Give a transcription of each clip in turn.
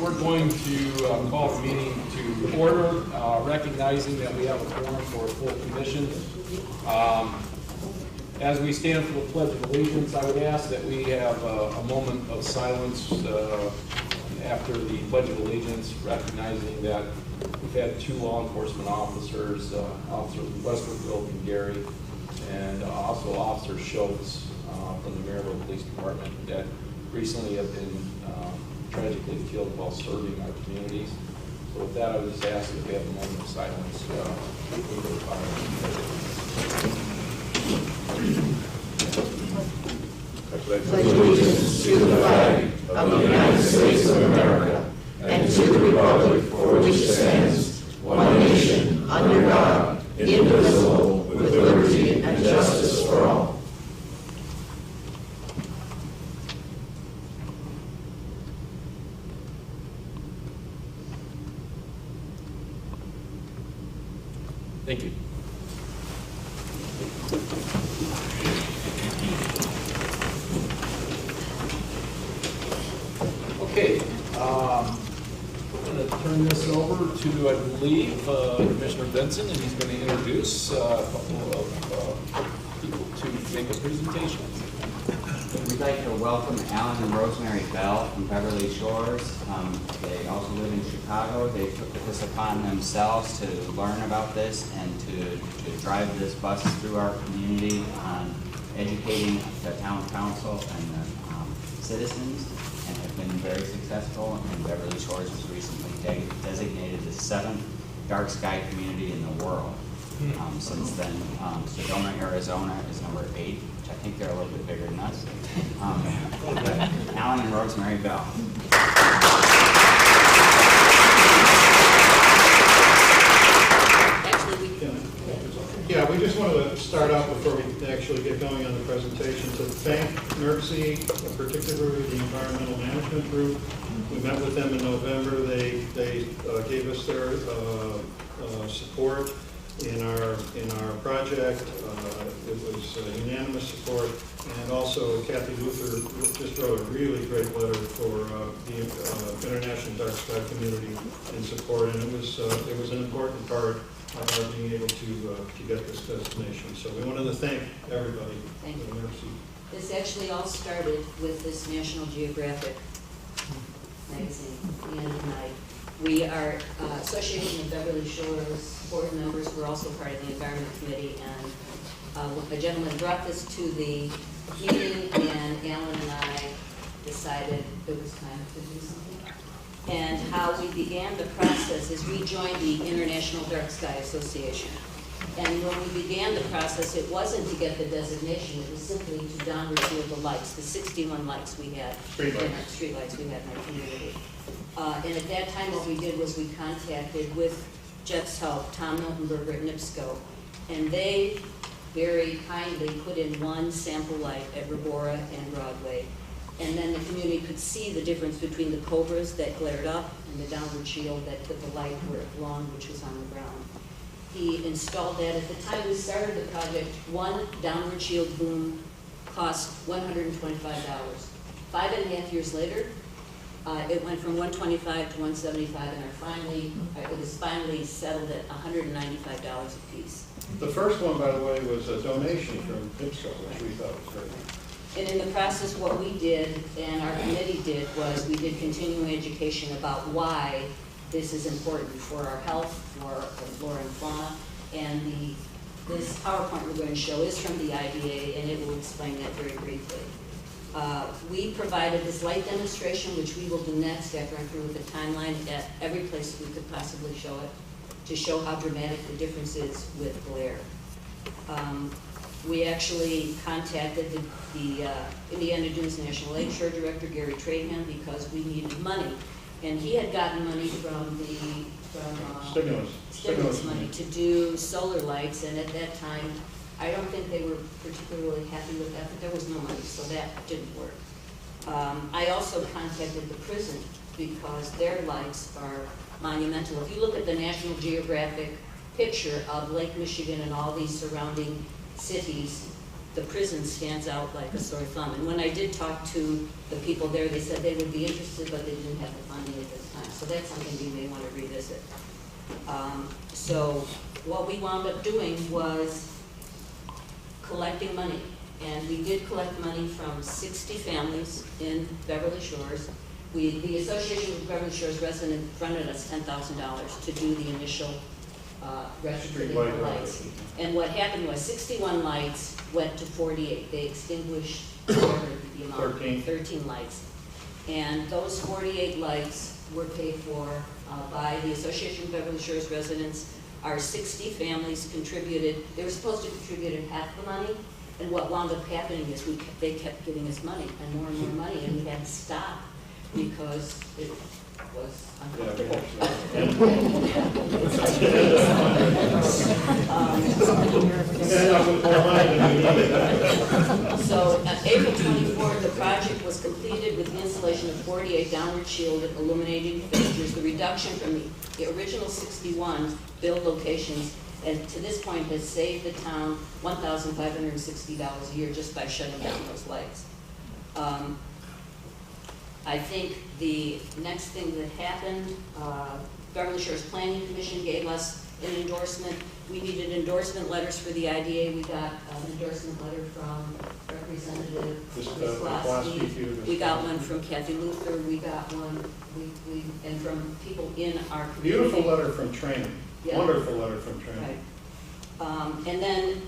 We're going to call the meeting to order, recognizing that we have a quorum for a full commission. As we stand for the Pledge of Allegiance, I would ask that we have a moment of silence after the Pledge of Allegiance, recognizing that we've had two law enforcement officers, Officer Westerfield and Gary, and also Officer Schultz from the Maryville Police Department that recently have been tragically killed while serving our communities. So with that, I would just ask that we have a moment of silence before the fire. Pledge allegiance to the flag of the United States of America and to the republic for which it stands, one nation, under God, indivisible, with liberty and justice for all. Thank you. Okay, we're going to turn this over to, I believe, Commissioner Benson, and he's going to introduce a couple of people to make a presentation. We'd like to welcome Alan and Rosemary Bell from Beverly Shores. They also live in Chicago. They took this upon themselves to learn about this and to drive this bus through our community on educating the town council and the citizens, and have been very successful. And Beverly Shores was recently designated the 7th dark sky community in the world. Since then, Sedona, Arizona is number 8, which I think they're a little bit bigger than us. Alan and Rosemary Bell. Yeah, we just wanted to start out before we actually get going on the presentation to thank NERC, particularly the Environmental Management Group. We met with them in November. They gave us their support in our project. It was unanimous support, and also Kathy Luther just wrote a really great letter for the International Dark Sky Community in support, and it was an important part of our being able to get this designation. So we wanted to thank everybody. Thank you. This actually all started with this National Geographic magazine, The End of Night. We are associated with Beverly Shores board members. We're also part of the Environment Committee, and a gentleman brought this to the meeting, and Alan and I decided it was time to do something. And how we began the process is we joined the International Dark Sky Association. And when we began the process, it wasn't to get the designation, it was simply to downward shield the lights, the 61 lights we had, street lights we had in our community. And at that time, what we did was we contacted, with Jeff's help, Tom Miltenberger at NIPSCO, and they very kindly put in one sample light at Rebora and Broadway. And then the community could see the difference between the cobras that glared up and the downward shield that put the light where it belonged, which was on the ground. He installed that. At the time we started the project, one downward shield boom cost $125. 5.5 years later, it went from $125 to $175, and it was finally settled at $195 a piece. The first one, by the way, was a donation from NIPSCO, which we thought was great. And in the process, what we did, and our committee did, was we did continuing education about why this is important for our health, for the flora and fauna. And this PowerPoint we're going to show is from the IDA, and it will explain that very briefly. We provided this light demonstration, which we will do next after I'm through with the timeline, at every place we could possibly show it, to show how dramatic the difference is with glare. We actually contacted the Indiana Dunes National Lakeshore Director, Gary Trahan, because we needed money. And he had gotten money from stimulus money to do solar lights, and at that time, I don't think they were particularly happy with that, but there was no money, so that didn't work. I also contacted the prison because their lights are monumental. If you look at the National Geographic picture of Lake Michigan and all these surrounding cities, the prison stands out like a sore thumb. And when I did talk to the people there, they said they would be interested, but they didn't have the funding at this time. So that's something we may want to revisit. So what we wound up doing was collecting money. And we did collect money from 60 families in Beverly Shores. The Association of Beverly Shores residents fronted us $10,000 to do the initial retrofitting of lights. And what happened was 61 lights went to 48. They extinguished the amount, 13 lights. And those 48 lights were paid for by the Association of Beverly Shores residents. Our 60 families contributed. They were supposed to contribute half the money. And what wound up happening is they kept giving us money and more money, and we had to stop because it was uncomfortable. So April 24th, the project was completed with the installation of 48 downward shielded illuminating fixtures. The reduction from the original 61 build locations, and to this point has saved the town $1,560 a year just by shutting down those lights. I think the next thing that happened, Beverly Shores Planning Commission gave us an endorsement. We needed endorsement letters for the IDA. We got an endorsement letter from Representative Glassky. We got one from Kathy Luther. We got one, and from people in our community. Beautiful letter from training. Yeah. Wonderful letter from training. Right. And then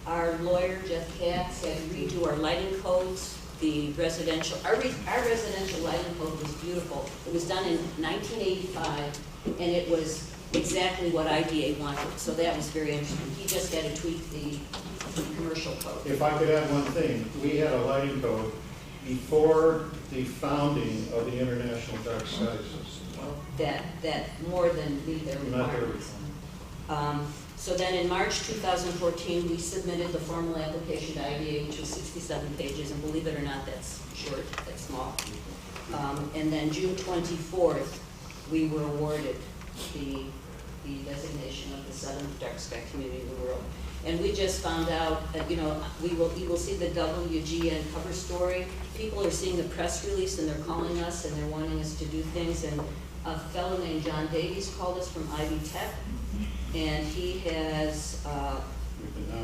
our lawyer, Jeff Katz, had to redo our lighting codes. The residential, our residential lighting code was beautiful. It was done in 1985, and it was exactly what IDA wanted. So that was very interesting. He just had to tweak the commercial code. If I could add one thing, we had a lighting code before the founding of the International Dark Sky System. That more than meet their requirements. So then in March 2014, we submitted the formal application to IDA, which was 67 pages, and believe it or not, that's short, that's small. And then June 24th, we were awarded the designation of the 7th dark sky community in the world. And we just found out that, you will see the WGN cover story. People are seeing the press release and they're calling us and they're wanting us to do things. And a fellow named John Davies called us from Ivy Tech. And he has,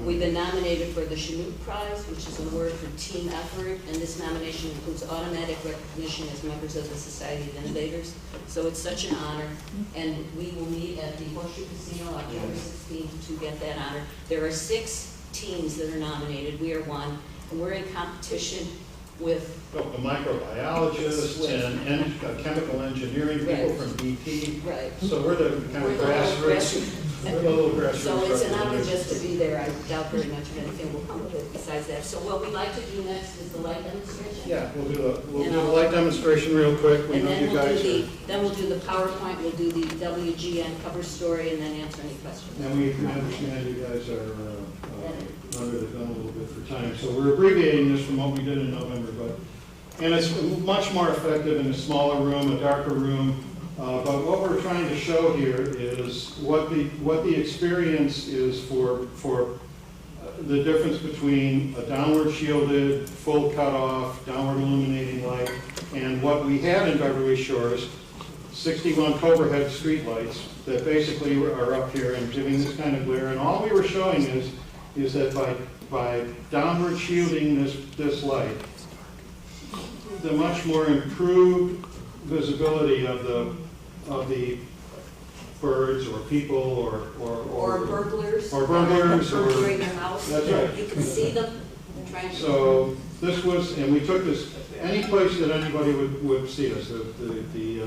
we've been nominated for the Chinook Prize, which is an award for team effort, and this nomination includes automatic recognition as members of the Society of Innovators. So it's such an honor, and we will meet at the Horseshoe Casino October 16th to get that honor. There are 6 teams that are nominated. We are one, and we're in competition with the microbiologists and chemical engineering people from BP. Right. So we're the kind of grassroots. We're the little grassroots. So it's an honor just to be there. I doubt very much if anything will come of it besides that. So what we'd like to do next is the light demonstration. Yeah, we'll do the light demonstration real quick. We know you guys. Then we'll do the PowerPoint. We'll do the WGN cover story, and then answer any questions. And we understand you guys are under the gun a little bit for time. So we're abbreviating this from what we did in November, and it's much more effective in a smaller room, a darker room. But what we're trying to show here is what the experience is for the difference between a downward shielded, full cutoff, downward illuminating light, and what we have in Beverly Shores, 61 Cobra Head street lights that basically are up here and giving this kind of glare. And all we were showing is that by downward shielding this light, the much more improved visibility of the birds or people or burglars or in your house. That's right. You can see them. So this was, and we took this any place that anybody would see us. The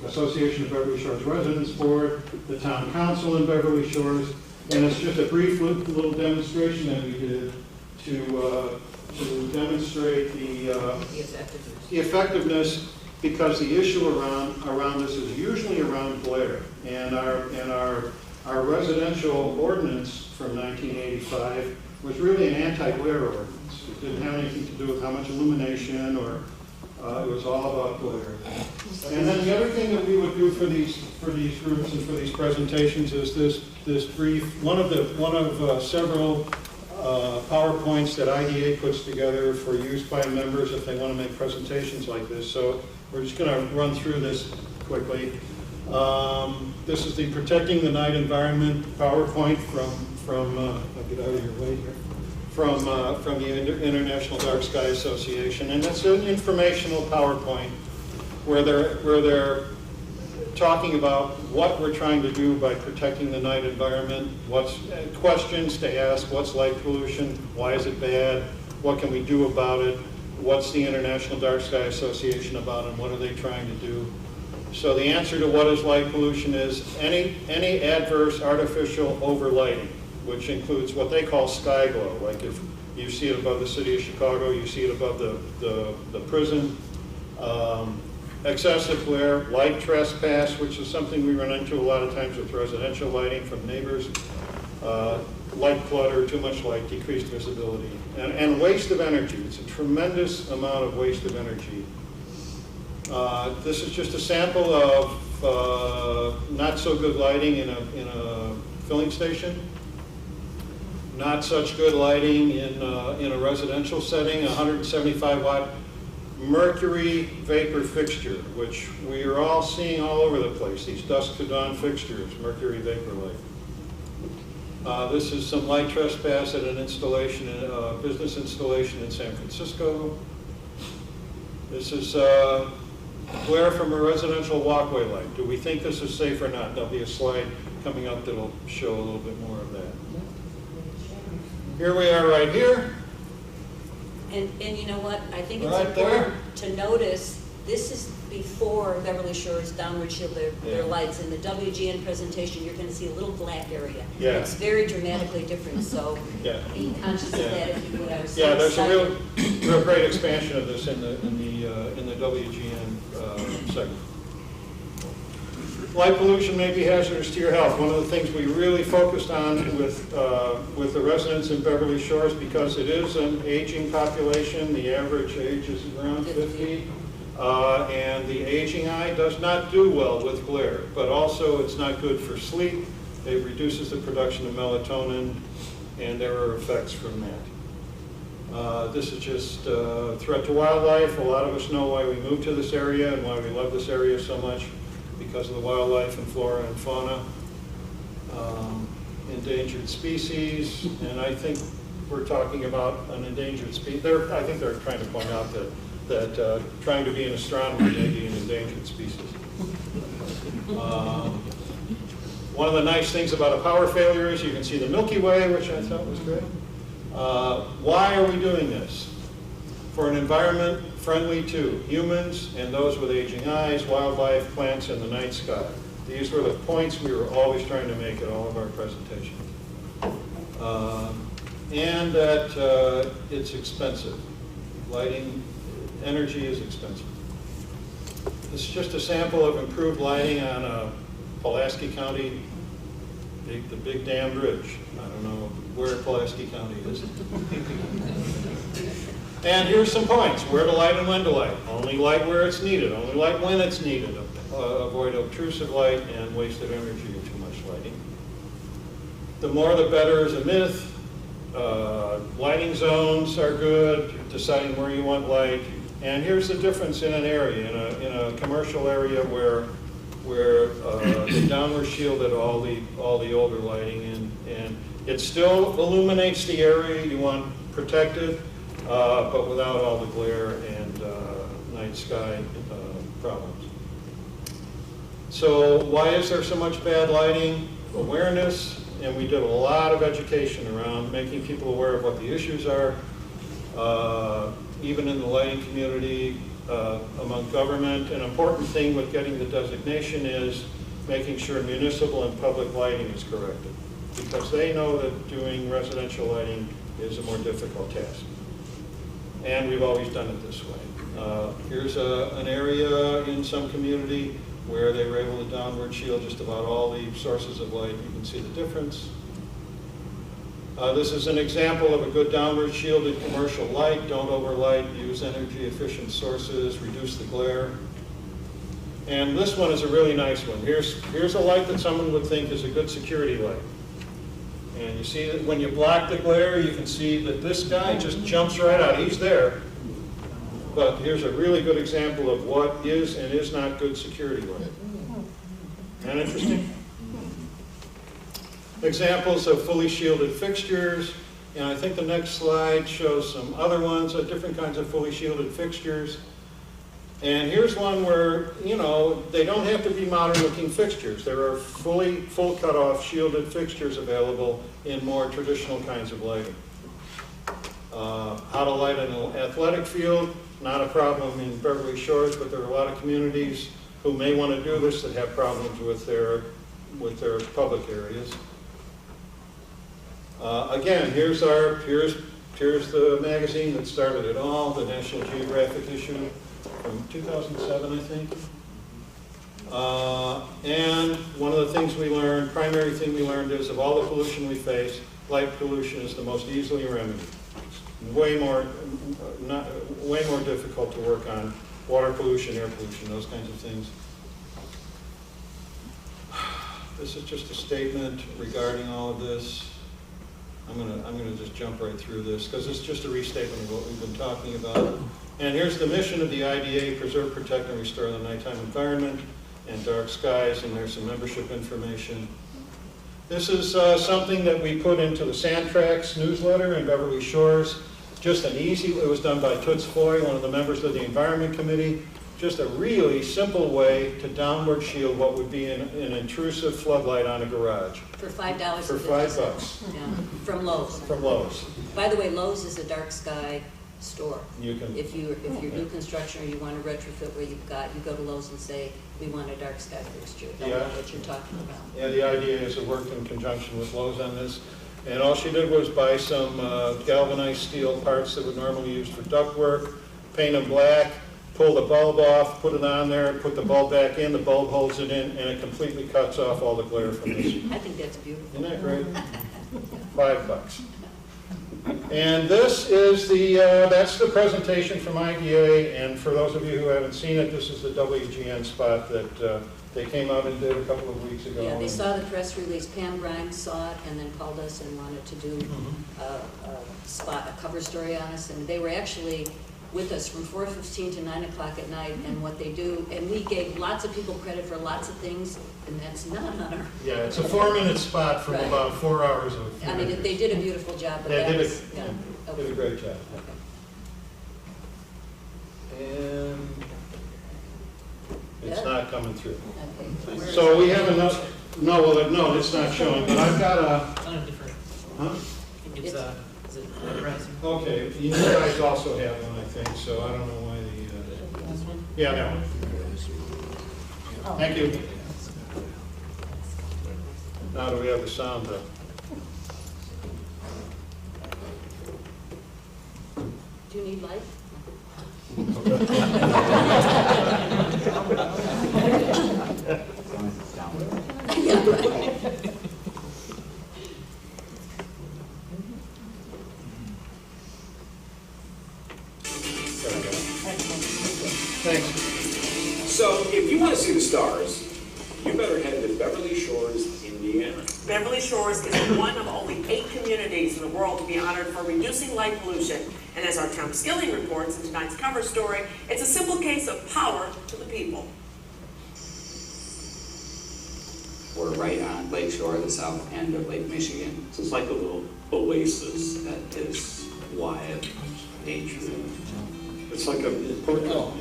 Association of Beverly Shores Residents Board, the Town Council in Beverly Shores, and it's just a brief little demonstration that we did to demonstrate the effectiveness, because the issue around this is usually around glare, and our residential ordinance from 1985 was really an anti-glare ordinance. It didn't have anything to do with how much illumination, or it was all about glare. And then the other thing that we would do for these groups and for these presentations is this brief, one of several PowerPoints that IDA puts together for use by members if they want to make presentations like this. So we're just going to run through this quickly. This is the Protecting the Night Environment PowerPoint from I'll get out of your way here, from the International Dark Sky Association. And it's an informational PowerPoint where they're talking about what we're trying to do by protecting the night environment, what's questions to ask, what's light pollution, why is it bad, what can we do about it, what's the International Dark Sky Association about, and what are they trying to do. So the answer to what is light pollution is any adverse artificial overlighting, which includes what they call sky glow, like if you see it above the city of Chicago, you see it above the prison. Excessive glare, light trespass, which is something we run into a lot of times with residential lighting from neighbors, light clutter, too much light, decreased visibility, and waste of energy. It's a tremendous amount of waste of energy. This is just a sample of not so good lighting in a filling station. Not such good lighting in a residential setting, 175 watt mercury vapor fixture, which we are all seeing all over the place, these dusk to dawn fixtures, mercury vapor light. This is some light trespass at an installation, a business installation in San Francisco. This is glare from a residential walkway light. Do we think this is safe or not? There'll be a slide coming up that'll show a little bit more of that. Here we are right here. And you know what, I think it's Right important to notice, this is before Beverly Shores downward shield their lights. In the WGN presentation, you're gonna see a little black area. Yeah. It's very dramatically different, so Yeah. be conscious of that if you would. I was so Yeah, there's a excited. real great expansion of this in the WGN segment. Light pollution may be hazardous to your health. One of the things we really focused on with the residents in Beverly Shores, because it is an aging population, the average age is around 50, and the aging eye does not do well with glare, but also it's not good for sleep. It reduces the production of melatonin, and there are effects from that. This is just a threat to wildlife. A lot of us know why we moved to this area and why we love this area so much, because of the wildlife and flora and fauna. Endangered species, and I think we're talking about an endangered species. I think they're trying to point out that trying to be an astronomer may be an endangered species. One of the nice things about a power failure is you can see the Milky Way, which I thought was great. Why are we doing this? For an environment friendly to humans and those with aging eyes, wildlife, plants, and the night sky. These were the points we were always trying to make at all of our presentations. And that it's expensive. Lighting, energy is expensive. This is just a sample of improved lighting on Pulaski County, the Big Dam Bridge. I don't know where Pulaski County is. And here's some points: where to light and when to light. Only light where it's needed. Only light when it's needed. Avoid obtrusive light and wasted energy of too much lighting. The more the better is a myth. Lighting zones are good. Deciding where you want light. And here's the difference in an area, in a commercial area where they downward shielded all the older lighting, and it still illuminates the area you want protected, but without all the glare and night sky problems. So why is there so much bad lighting? Awareness, and we did a lot of education around making people aware of what the issues are, even in the lighting community, among government. An important thing with getting the designation is making sure municipal and public lighting is corrected, because they know that doing residential lighting is a more difficult task. And we've always done it this way. Here's an area in some community where they were able to downward shield just about all the sources of light. You can see the difference. This is an example of a good downward shielded commercial light. Don't overlight, use energy efficient sources, reduce the glare. And this one is a really nice one. Here's a light that someone would think is a good security light. And you see that when you block the glare, you can see that this guy just jumps right out. He's there. But here's a really good example of what is and is not good security light. Isn't that interesting? Examples of fully shielded fixtures. And I think the next slide shows some other ones, different kinds of fully shielded fixtures. And here's one where, you know, they don't have to be modern looking fixtures. There are full cutoff shielded fixtures available in more traditional kinds of lighting. How to light an athletic field, not a problem in Beverly Shores, but there are a lot of communities who may want to do this that have problems with their public areas. Again, here's the magazine that started it all, the National Geographic issue from 2007, I think. And one of the things we learned, primary thing we learned is of all the pollution we face, light pollution is the most easily remedied. It's way more difficult to work on water pollution, air pollution, those kinds of things. This is just a statement regarding all of this. I'm gonna just jump right through this because it's just a restatement of what we've been talking about. And here's the mission of the IDA: preserve, protect, and restore the nighttime environment and dark skies. And there's some membership information. This is something that we put into the Sandtrax newsletter in Beverly Shores. Just an easy. It was done by Toots Foy, one of the members of the Environment Committee. Just a really simple way to downward shield what would be an intrusive floodlight on a garage. For $5. For $5. Yeah, from Lowe's. From Lowe's. By the way, Lowe's is a dark sky store. You can. If you're new construction or you want to retrofit where you go to Lowe's and say, we want a dark sky fixture. They'll know what you're talking about. Yeah, the idea is it worked in conjunction with Lowe's on this. And all she did was buy some galvanized steel parts that would normally be used for ductwork, paint them black, pull the bulb off, put it on there, put the bulb back in, the bulb holds it in, and it completely cuts off all the glare from this. I think that's beautiful. Isn't that great? $5. And this is that's the presentation from IDA, and for those of you who haven't seen it, this is the WGN spot that they came out and did a couple of weeks ago. Yeah, they saw the press release. Pam Grimes saw it and then called us and wanted to do a cover story on us, and they were actually with us from 4:15 to 9 o'clock at night, and what they do, and we gave lots of people credit for lots of things, and that's not on our... Yeah, it's a 4-minute spot from Right. about 4 hours of... I mean, they did a beautiful job, but They that did was... a great job. Okay. And it's Yeah. not coming through. Okay. So we have enough... No, it's not showing, but I've got a... On a different, Huh? I think it's, is it rising? Okay, you guys also have one, I think, so I don't know why the... This one? Yeah, that one. Thank you. Now do we have the sound up? Do you need light? As long as it's down. Yeah, right. Thanks. So if you want to see the stars, you better head to Beverly Shores, Indiana. Beverly Shores is one of only 8 communities in the world to be honored for reducing light pollution. And as our Tom Skilling reports in tonight's cover story, it's a simple case of power to the people. We're right on Lake Shore, the south end of Lake Michigan. So it's like a little oasis. That is Wyatt, nature. It's like a hotel.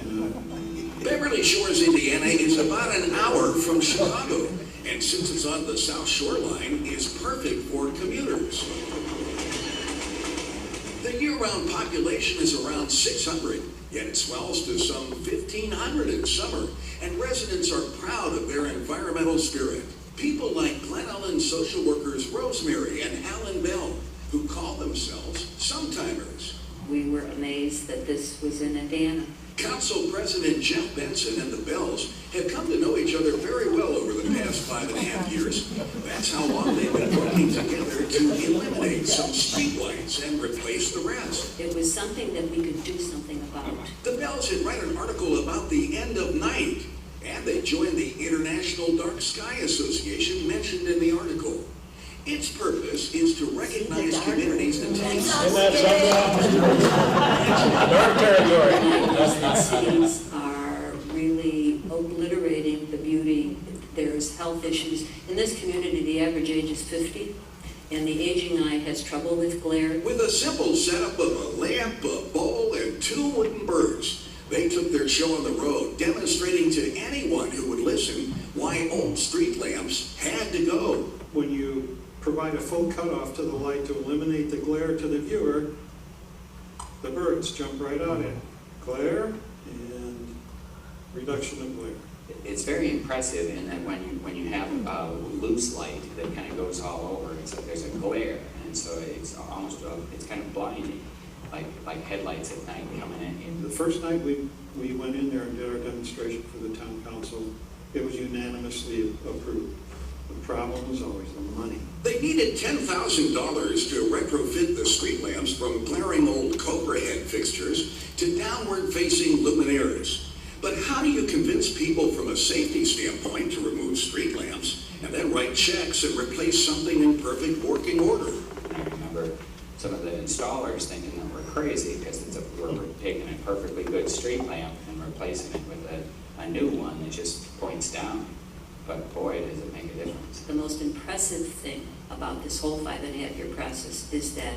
Beverly Shores, Indiana is about an hour from Chicago, and since it's on the South Shoreline, is perfect for commuters. The year-round population is around 600, yet it swells to some 1,500 in summer, and residents are proud of their environmental spirit. People like Glen Ellen social workers Rosemary and Alan Bell, who call themselves Sometimers. We were amazed that this was in Indiana. Council President Jeff Benson and the Bells have come to know each other very well over the past 5.5 years. That's how long they've been working together to eliminate some streetlights and replace the rest. It was something that we could do something about. The Bells had written an article about the end of night, and they joined the International Dark Sky Association mentioned in the article. Its purpose purpose is to recognize communities that take Cities are really obliterating the beauty. There's health issues. In this community, the average age is 50, and the aging eye has trouble with glare. With a simple setup of a lamp, a bowl, and 2 wooden birds, they took their show on the road, demonstrating to anyone who would listen why old street lamps had to go. When you provide a full cutoff to the light to eliminate the glare to the viewer, the birds jump right out at glare and reduction of glare. It's very impressive in that when you have a loose light that kind of goes all over, it's like there's a glare, and so it's almost it's kind of blinding, like headlights at night coming in. The first night we went in there and did our demonstration for the town council, it was unanimously approved. The problem was always the money. They needed $10,000 to retrofit the street lamps from glaring old Cobra head fixtures to downward-facing luminaires. But how do you convince people from a safety standpoint to remove street lamps and then write checks and replace something in perfect working order? I remember some of the installers thinking that we're crazy because we're taking a perfectly good street lamp and replacing it with a new one that just points down. But boy, does it make a difference. The most impressive thing about this whole 5.5-year process is that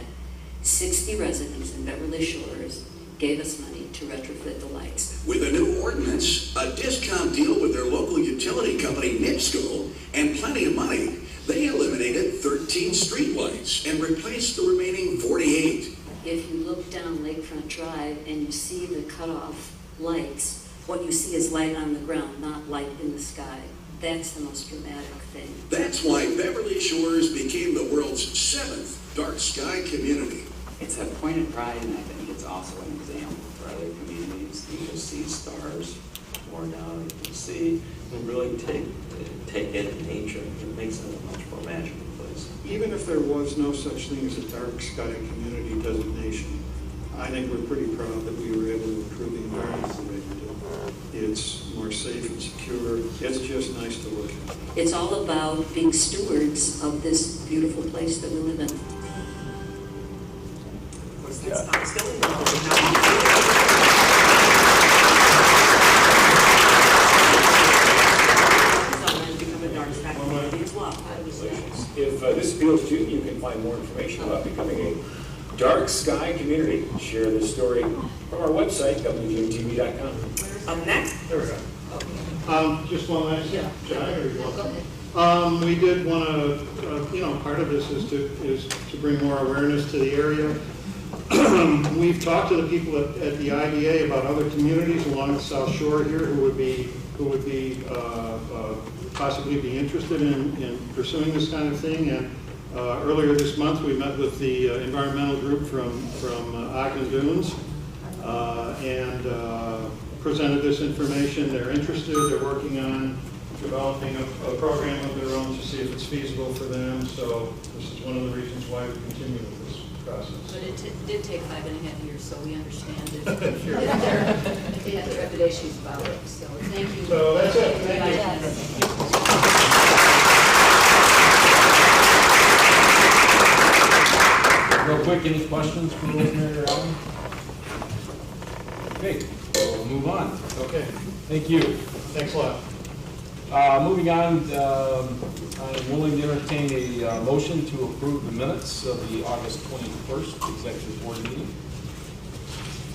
60 residents in Beverly Shores gave us money to retrofit the lights. With a new ordinance, a discount deal with their local utility company, NIPSCO, and plenty of money, they eliminated 13 streetlights and replaced the remaining 48. If you look down Lakefront Drive and you see the cutoff lights, what you see is light on the ground, not light in the sky. That's the most dramatic thing. That's why Beverly Shores became the world's 7th dark sky community. It's a point of pride, and I think it's also an example for other communities. You just see stars more now. You can see, and really take it in nature. It makes it a much more magical place. Even if there was no such thing as a dark sky community designation, I think we're pretty proud that we were able to improve the environment the way we did. It's more safe and secure. It's just nice to look at. It's all about being stewards of this beautiful place that we live in. Of course, that's Tom Skilling. If this appeals to you, you can find more information about becoming a dark sky community. Share this story from our website, WGMTV.com. Up next. There we go. Just one last, we did want to, part of this is to bring more awareness to the area. We've talked to the people at the IDA about other communities along the South Shore here who would be possibly be interested in pursuing this kind of thing. And earlier this month, we met with the environmental group from Ogden Dunes and presented this information. They're interested. They're working on developing a program of their own to see if it's feasible for them. So this is one of the reasons why we continue with this process. But it did take 5.5 years, so we understand it. They have the trepidations about it, so thank you. So that's it. Thank you. Real quick, any questions for Rosemary or Alan? Okay, we'll move on. Okay. Thank you. Thanks a lot. Moving on, I'm willing to entertain a motion to approve the minutes of the August 21st Executive Board meeting.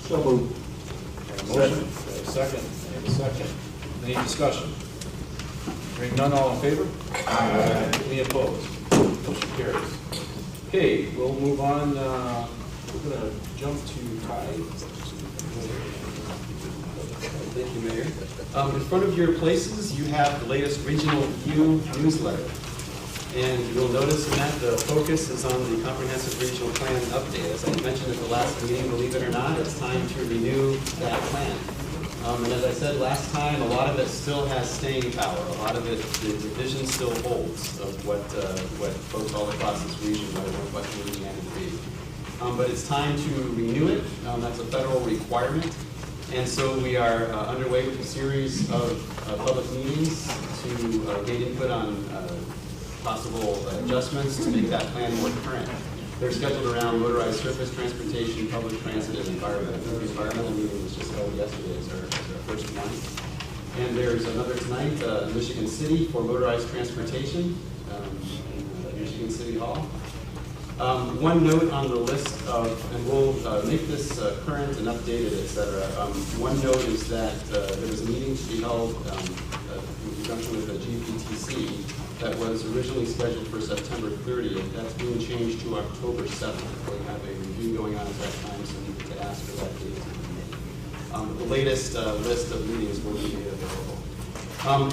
So moved. Motion. Second. Second. Any discussion? Hearing none, all in favor? Aye. Any opposed? Motion carries. Okay, we'll move on. We're going to jump to Ty. Thank you, Mayor. In front of your places, you have the latest Regional View newsletter. And you'll notice in that the focus is on the Comprehensive Regional Plan update. As I mentioned at the last meeting, believe it or not, it's time to renew that plan. And as I said last time, a lot of it still has staying power. A lot of it, the vision still holds of what folks all across this region, what Louisiana to be. But it's time to renew it. That's a federal requirement. And so we are underway with a series of public meetings to get input on possible adjustments to make that plan more current. They're scheduled around motorized surface transportation, public transit, and environment. The environmental meeting was just held yesterday as our first one. And there's another tonight in Michigan City for motorized transportation in Michigan City Hall. One note on the list of, and we'll make this current and updated, etc. One note is that there was a meeting to be held in conjunction with the GPTC that was originally scheduled for September 30th. That's being changed to October 7th. We have a review going on at that time, so we need to ask for that date to be made. The latest list of meetings will be made available.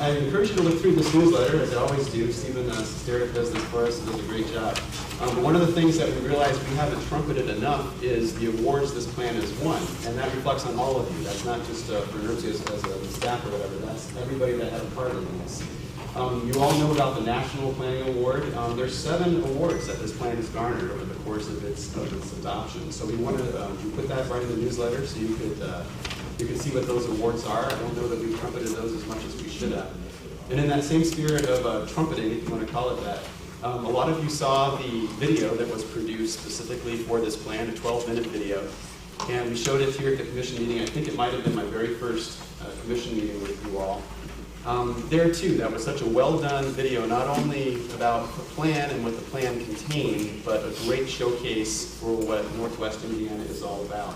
I encourage you to look through this newsletter, as I always do. Stephen Sterek does this for us and does a great job. One of the things that we realized we haven't trumpeted enough is the awards this plan has won, and that reflects on all of you. That's not just for NERC as a staff or whatever, that's everybody that had a part in this. You all know about the National Planning Award. There's 7 awards that this plan has garnered over the course of its adoption. So we wanted to put that right in the newsletter so you could see what those awards are. I don't know that we've trumpeted those as much as we should have. And in that same spirit of trumpeting, if you want to call it that, a lot of you saw the video that was produced specifically for this plan, a 12-minute video. And we showed it here at the commission meeting. I think it might have been my very first commission meeting with you all. There too, that was such a well-done video, not only about the plan and what the plan contained, but a great showcase for what Northwest Indiana is all about.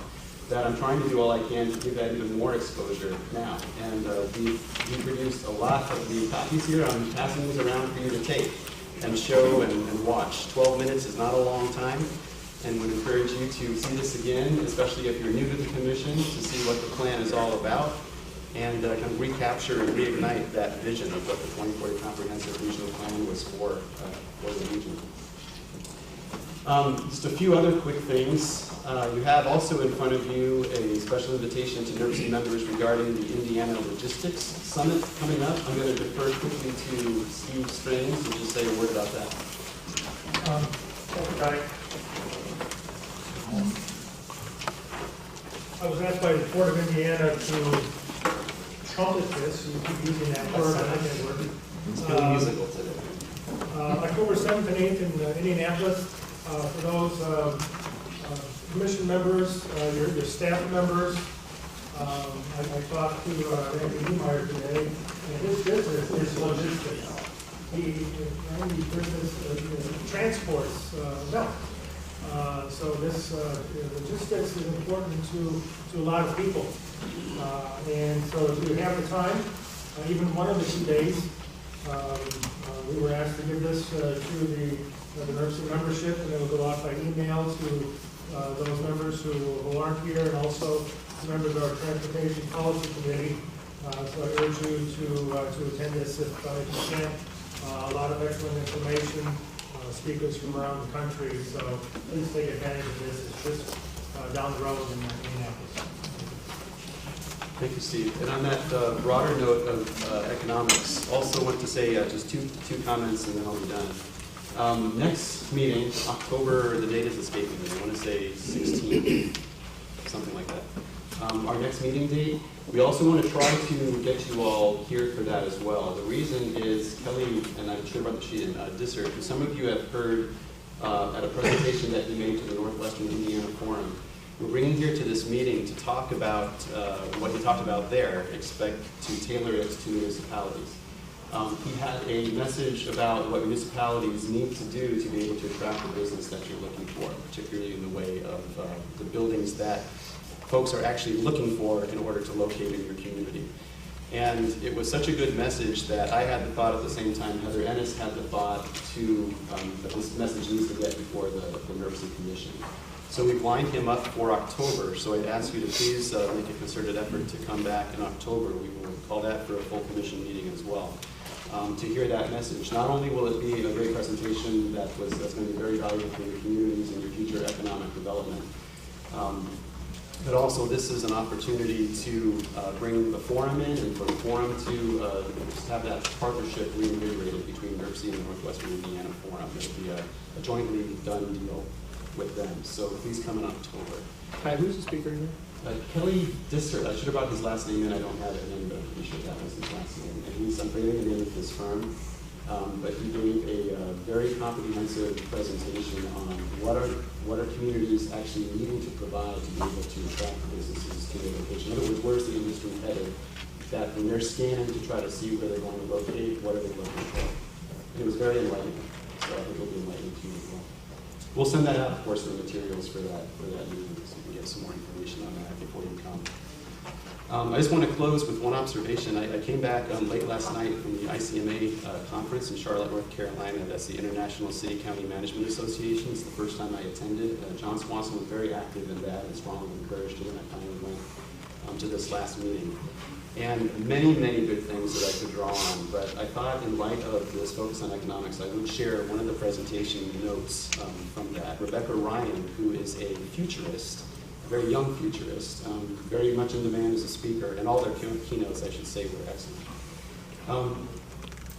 That I'm trying to do all I can to give that even more exposure now. And we produced a lot of the copies here. I'm passing these around for you to take and show and watch. 12 minutes is not a long time, and would encourage you to see this again, especially if you're new to the commission, to see what the plan is all about, and kind of recapture and reignite that vision of what the 2040 Comprehensive Regional Plan was for the region. Just a few other quick things. You have also in front of you a special invitation to NERC members regarding the Indiana Logistics Summit coming up. I'm going to defer quickly to Steve Strings to just say a word about that. I was asked by the Port of Indiana to trumpet this, you keep using that word, I like that word. It's getting musical today. October 7th and 8th in Indianapolis, for those commission members, your staff members. I talked to Randy Niemeyer today, and his business is logistics. He business transports milk. So this logistics is important to a lot of people. And so if you have the time, even one of the 2 days, we were asked to give this to the nursing membership, and it will go out by email to those members who aren't here, and also members of our Transportation Policy Committee. So I urge you to attend this if you can. A lot of excellent information, speakers from around the country, so please take advantage of this. It's just down the road in Indianapolis. Thank you, Steve. And on that broader note of economics, also want to say just two comments and then I'll be done. Next meeting, October, the date is escaping me, I want to say 16, something like that. Our next meeting date, we also want to try to get you all here for that as well. The reason is Kelly, and I'm sure about the sheet, Dissert, who some of you have heard at a presentation that he made to the Northwestern Indiana Forum. We're bringing here to this meeting to talk about what he talked about there, expect to tailor it to municipalities. He had a message about what municipalities need to do to be able to attract the business that you're looking for, particularly in the way of the buildings that folks are actually looking for in order to locate in your community. And it was such a good message that I had the thought at the same time, Heather Ennis had the thought that this message needs to get before the NERC Commission. So we've lined him up for October, so I'd ask you to please make a concerted effort to come back in October. We will call that for a full commission meeting as well. To hear that message. Not only will it be a great presentation that's going to be very valuable for your communities and your future economic development, but also this is an opportunity to bring the forum in and for the forum to have that partnership reinvigorated between NERC and the Northwestern Indiana Forum. It'll be a jointly done deal with them. So please come in October. Hi, who's the speaker here? Kelly Dissert. I should have brought his last name in. I don't have it in, but I'm pretty sure that was his last name. And he's, I'm forgetting the name of his firm, but he gave very comprehensive presentation on what are communities actually needing to provide to be able to attract businesses to their location. In other words, where's the industry headed? That when they're scanning to try to see where they're going to locate, what are they looking for? And it was very enlightening, so I think it'll be enlightening to you as well. We'll send that out, of course, the materials for that meeting, so you can get some more information on that before you come. I just want to close with one observation. I came back late last night from the ICMA conference in Charlotte, North Carolina. That's the International City County Management Association. It's the first time I attended. John Swanson was very active in that and strongly encouraged it, and I finally went to this last meeting. And many, many good things that I could draw on, but I thought in light of this focus on economics, I would share one of the presentation notes from that. Rebecca Ryan, who is a futurist, a very young futurist, very much in demand as a speaker, and all their keynotes, I should say, were excellent.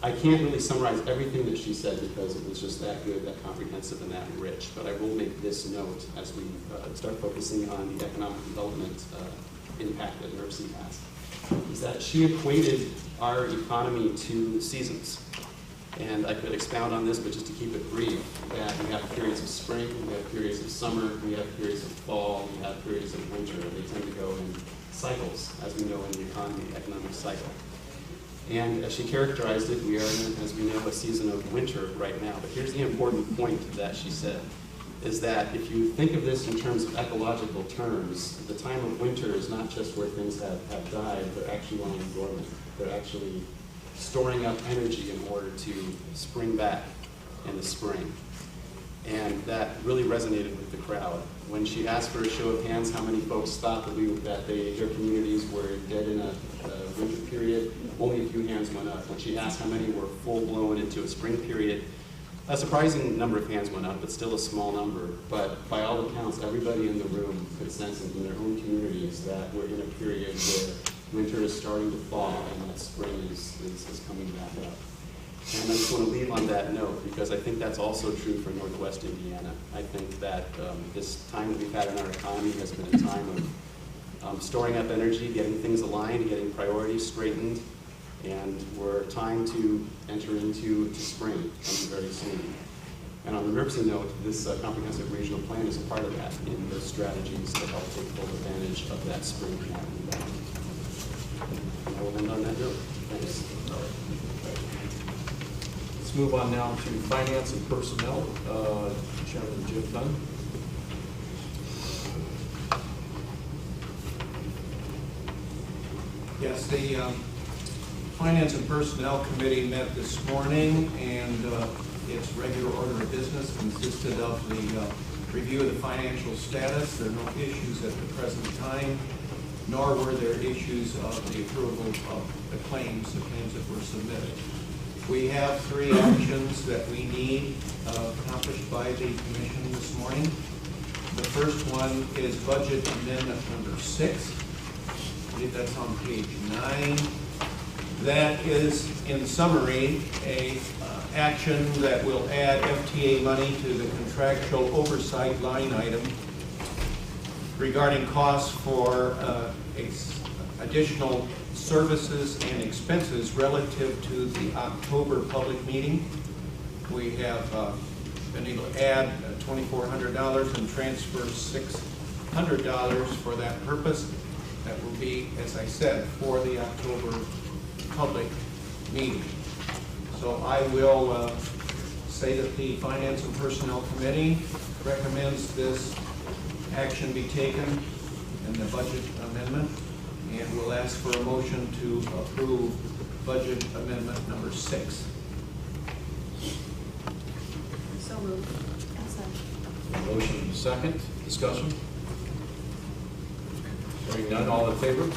I can't really summarize everything that she said because it was just that good, that comprehensive, and that rich, but I will make this note as we start focusing on the economic development impact that NERC has. Is that she equated our economy to seasons. And I could expound on this, but just to keep it brief, that we have periods of spring, we have periods of summer, we have periods of fall, we have periods of winter. They tend to go in cycles, as we know in the economy, economic cycle. And as she characterized it, we are in, as we know, a season of winter right now. But here's the important point that she said, is that if you think of this in terms of ecological terms, the time of winter is not just where things have died, they're actually lying dormant. They're actually storing up energy in order to spring back in the spring. And that really resonated with the crowd. When she asked for a show of hands, how many folks thought that their communities were dead in a winter period, only a few hands went up. When she asked how many were full-blown into a spring period, a surprising number of hands went up, but still a small number. But by all accounts, everybody in the room could sense it in their own communities that we're in a period where winter is starting to fall and that spring is coming back up. And I just want to leave on that note because I think that's also true for Northwest Indiana. I think that this time that we've had in our economy has been a time of storing up energy, getting things aligned, getting priorities straightened, and we're time to enter into spring coming very soon. And on the NERC note, this comprehensive regional plan is a part of that in the strategies that help take full advantage of that spring happening back. And I will end on that note. Thanks. Let's move on now to finance and personnel. Chairman Jim Dunn. Yes, the Finance and Personnel Committee met this morning, and its regular order of business consisted of the review of the financial status. There are no issues at the present time, nor were there issues of the approval of the claims that were submitted. We have 3 actions that we need accomplished by the Commission this morning. The first one is Budget Amendment number 6. I believe that's on page 9. That is, in summary, a action that will add FTA money to the contractual oversight line item regarding costs for additional services and expenses relative to the October public meeting. We have been able to add $2,400 and transfer $600 for that purpose. That will be, as I said, for the October public meeting. So I will say that the Finance and Personnel Committee recommends this action be taken in the budget amendment, and we'll ask for a motion to approve budget amendment number 6. So moved. Motion and second. Discussion? Hearing none, all in favor?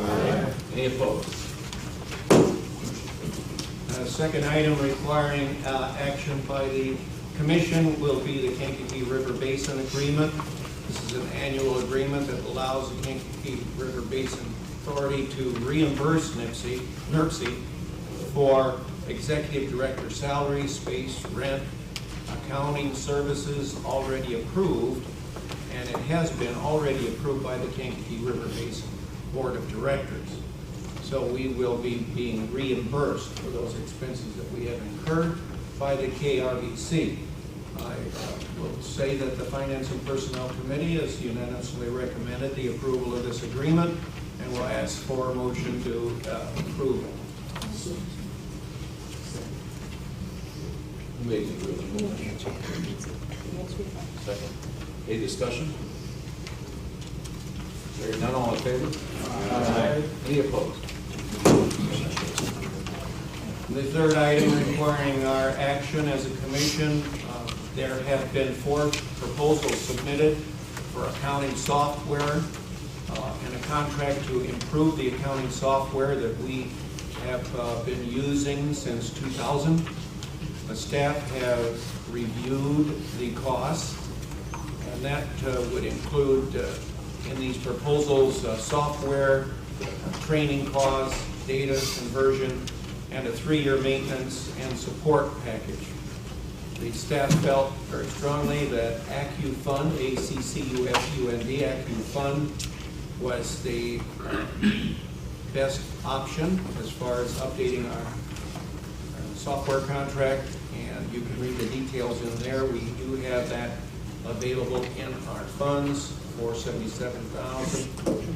Aye. Any opposed? Second item requiring action by the Commission will be the Kankakee River Basin Agreement. This is an annual agreement that allows the Kankakee River Basin Authority to reimburse NERC for executive director salary, space, rent, accounting services already approved, and it has been already approved by the Kankakee River Basin Board of Directors. So we will be being reimbursed for those expenses that we have incurred, by the KRVC. I will say that the Finance and Personnel Committee has unanimously recommended the approval of this agreement, and will ask for a motion to approve it. Second. Any discussion? Hearing none, all in favor? Aye. Any opposed? The third item requiring our action as a commission, there have been 4 proposals submitted for accounting software and a contract to improve the accounting software that we have been using since 2000. The staff has reviewed the costs, and that would include in these proposals software, training costs, data conversion, and a 3-year maintenance and support package. The staff felt very strongly that AccuFund, A-C-C-U-F-U-N-D, AccuFund was the best option as far as updating our software contract, and you can read the details in there. We do have that available in our funds for $77,000.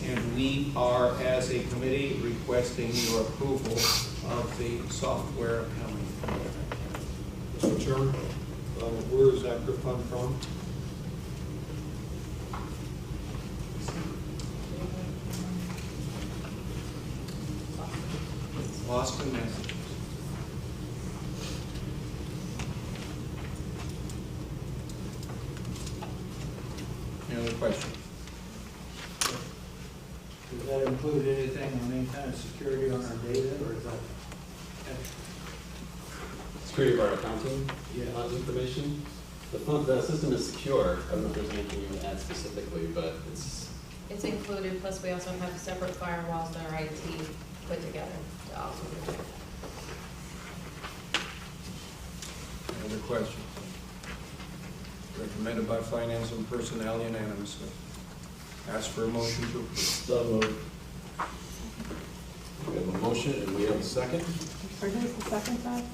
And we are, as a committee, requesting your approval of the software accounting contract. Mr. Chairman, where is that fund from? Boston, Massachusetts. Any other questions? Does that include anything on any kind of security on our data, or is that? Security of our accounting Yeah. information. The system is secure. I don't know if there's anything you would add specifically, but it's included, plus we also have separate firewalls that our IT put together to also protect. Any other questions? Recommended by Finance and Personnel unanimously. Ask for a motion to approve. So moved. We have a motion and we have a second. Or who's the second side?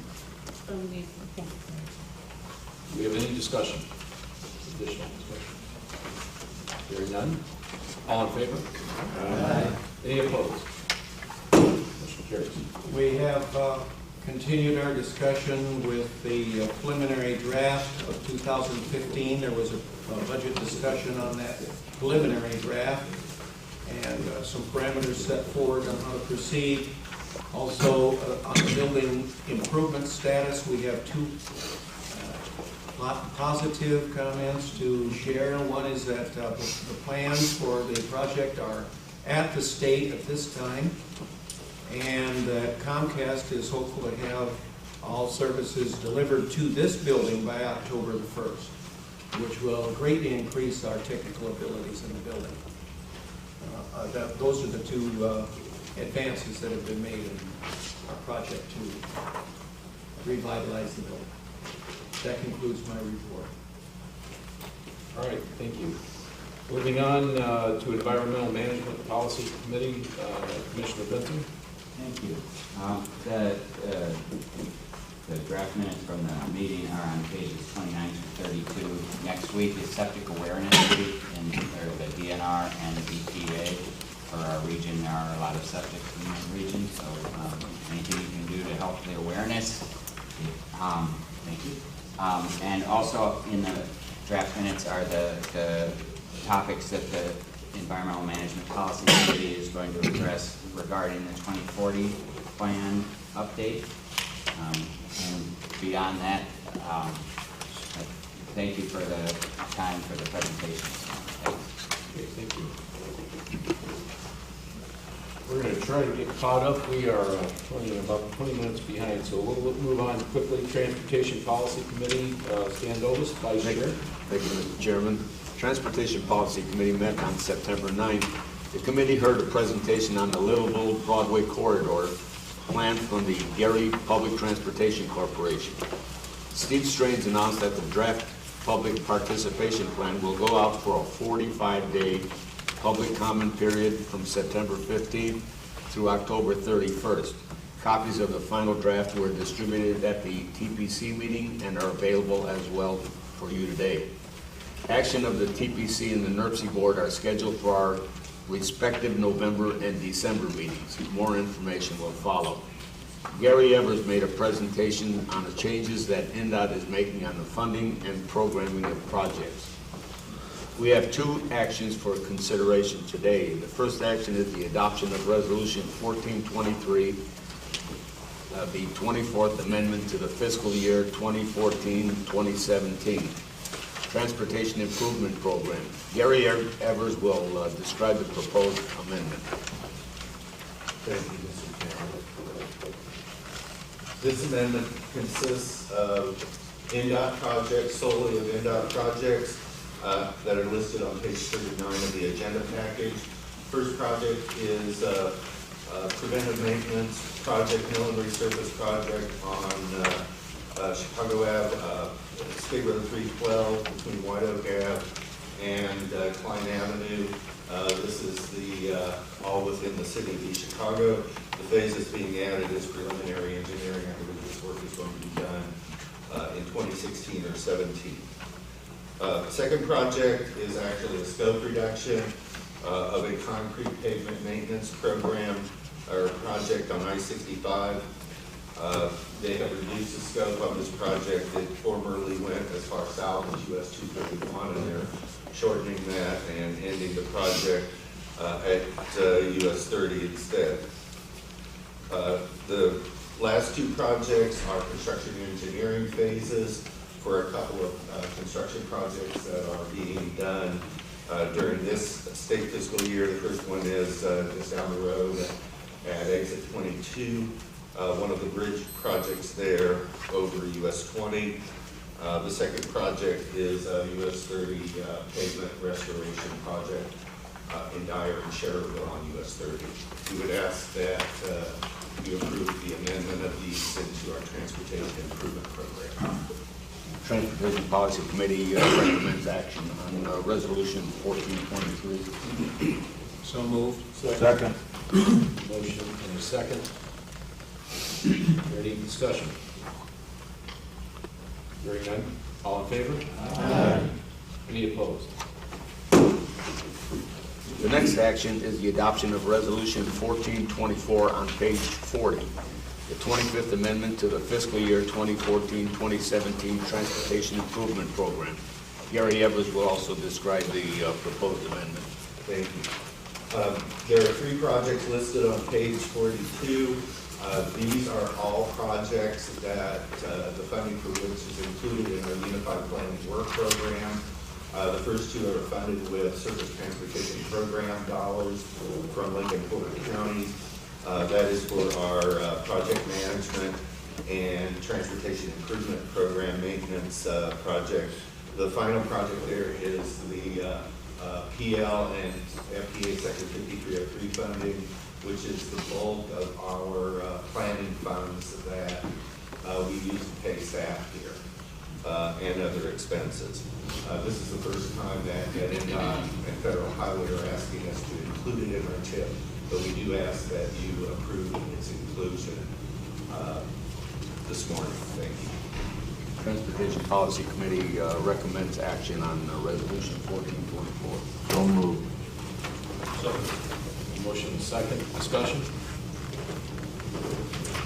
Do we have any discussion? Additional discussion? Hearing none. All in favor? Aye. Any opposed? Motion carries. We have continued our discussion with the preliminary draft of 2015. There was a budget discussion on that preliminary draft, and some parameters set forward on how to proceed. Also, on the building improvement status, we have 2 positive comments to share. One is that the plans for the project are at the state at this time, and that Comcast is hopeful to have all services delivered to this building by October the 1st, which will greatly increase our technical abilities in the building. Those are the 2 advances that have been made in our project to revitalize the building. That concludes my report. All right, thank you. Moving on to Environmental Management Policy Committee, Commissioner Benton. Thank you. The draft minutes from the meeting are on pages 29 to 32. Next week is Septic Awareness Week, and the DNR and the EPA for our region. There are a lot of septic in the region, so anything you can do to help the awareness, thank you. And also in the draft minutes are the topics that the Environmental Management Policy Committee is going to address regarding the 2040 plan update. And beyond that, thank you for the time for the presentation. Okay, thank you. We're going to try to get caught up. We are about 20 minutes behind, so we'll move on quickly. Transportation Policy Committee, Stan Dovis, Vice Chair. Thank you, Mr. Chairman. Transportation Policy Committee met on September 9th. The committee heard a presentation on the Littleville Broadway corridor plan from the Gary Public Transportation Corporation. Steve Strains announced that the draft public participation plan will go out for a 45-day public comment period from September 15th through October 31st. Copies of the final draft were distributed at the TPC meeting and are available as well for you today. Action of the TPC and the NERC Board are scheduled for our respective November and December meetings. More information will follow. Gary Evers made a presentation on the changes that NDOT is making on the funding and programming of projects. We have two actions for consideration today. The first action is the adoption of Resolution 1423, the 24th Amendment to the fiscal year 2014-2017 Transportation Improvement Program. Gary Evers will describe the proposed amendment. Thank you, Mr. Chairman. This amendment consists of NDOT projects, solely of NDOT projects that are listed on page 39 of the agenda package. First project is preventive maintenance project, mill and resurface project on Chicago Ave, State Road 312 between White Oak Ave and Klein Avenue. This is the all within the city of East Chicago. The phase that's being added is preliminary engineering. I believe this work is going to be done in 2016 or 17. Second project is actually a scope reduction of a concrete pavement maintenance program or project on I-65. They have reduced the scope of this project. It formerly went as far south as US 231, and they're shortening that and ending the project at US 30 instead. The last two projects are construction engineering phases for a couple of construction projects that are being done during this state fiscal year. The first one is just down the road at exit 22. One of the bridge projects there over US 20. The second project is US 30 pavement restoration project in Dyer and Sherrville on US 30. We would ask that you approve the amendment of these into our transportation improvement program. Transportation Policy Committee recommends action on Resolution 1423. So moved. Second. Motion and a second. Any discussion? Hearing none. All in favor? Aye. Any opposed? The next action is the adoption of Resolution 1424 on page 40, the 25th Amendment to the fiscal year 2014-2017 Transportation Improvement Program. Gary Evers will also describe the proposed amendment. Thank you. There are three projects listed on page 42. These are all projects that the funding for which is included in our Unified Planning Work Program. The first two are funded with Surface Transportation Program dollars from Lincoln Porter County. That is for our project management and transportation improvement program maintenance project. The final project there is the PL and FTA Section 5303 funding, which is the bulk of our planning funds that we use to pay staff here and other expenses. This is the first time that NDOT and Federal Highway are asking us to include it in our TIP, but we do ask that you approve its inclusion this morning. Thank you. Transportation Policy Committee recommends action on Resolution 1424. So moved. Motion and second. Discussion?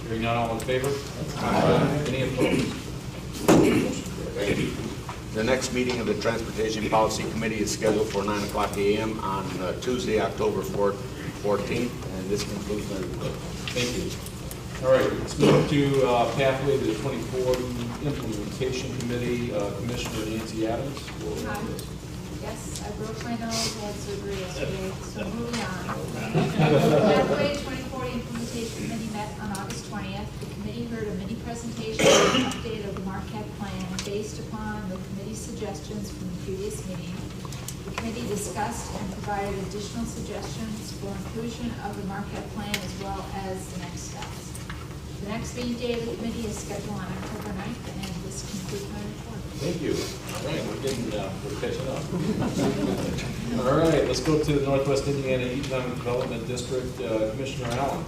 Hearing none. All in favor? Aye. Any opposed? Thank you. The next meeting of the Transportation Policy Committee is scheduled for 9 o'clock a.m. on Tuesday, October 14th, and this concludes my report. Thank you. All right, let's move to Pathway to the 2040 Implementation Committee. Commissioner Nancy Adams will do this. Yes, I broke my nose, had surgery yesterday, so moving on. Pathway 2040 Implementation Committee met on August 20th. The committee heard a mini presentation and update of the Marquette Plan based upon the committee's suggestions from the previous meeting. The committee discussed and provided additional suggestions for inclusion of the Marquette Plan as well as the next steps. The next meeting day of the committee is scheduled on October 9th, and this concludes my report. Thank you. All right, we're catching up. All right, let's go to the Northwest Indiana Economic Development District. Commissioner Allen.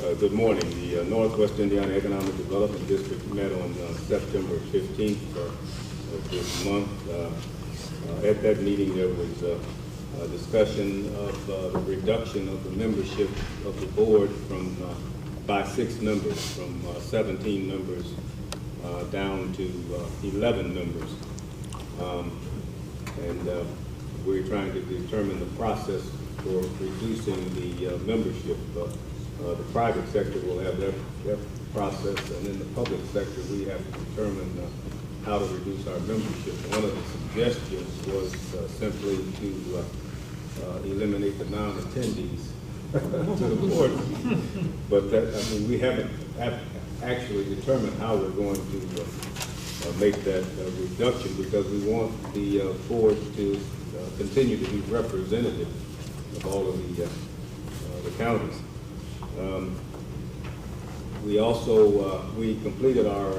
Good morning. The Northwest Indiana Economic Development District met on September 15th of this month. At that meeting, there was a discussion of the reduction of the membership of the board from by 6 members, from 17 members down to 11 members. We're trying to determine the process for reducing the membership. The private sector will have their process, and in the public sector, we have to determine how to reduce our membership. One of the suggestions was simply to eliminate the non-attendees to the board. But we haven't actually determined how we're going to make that reduction, because we want the board to continue to be representative of all of the counties. We also we completed our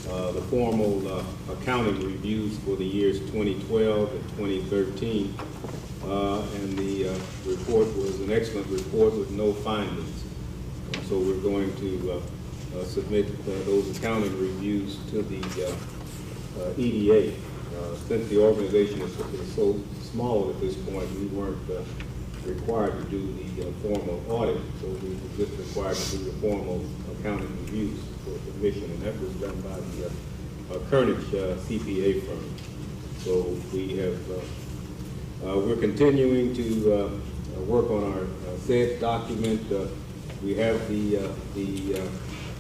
the formal accounting reviews for the years 2012 and 2013, and the report was an excellent report with no findings. So we're going to submit those accounting reviews to the EDA. Since the organization is so small at this point, we weren't required to do the formal audit, so we were just required to do the formal accounting reviews for submission, and that was done by the Kernich CPA firm. So we have, we're continuing to work on our SEDS document. We have the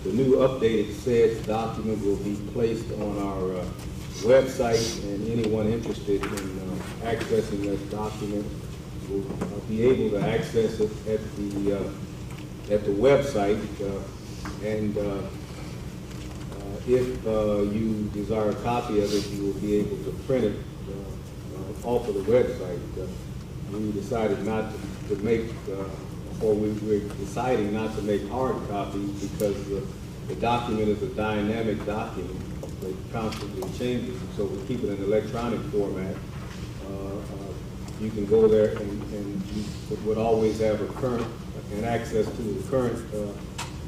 new updated SEDS document will be placed on our website, and anyone interested in accessing that document will be able to access it at the website. If you desire a copy of it, you will be able to print it off of the website. We decided not to make, or we're deciding not to make hard copies, because the document is a dynamic document. It constantly changes, so we keep it in electronic format. You can go there and you would always have a current and access to the current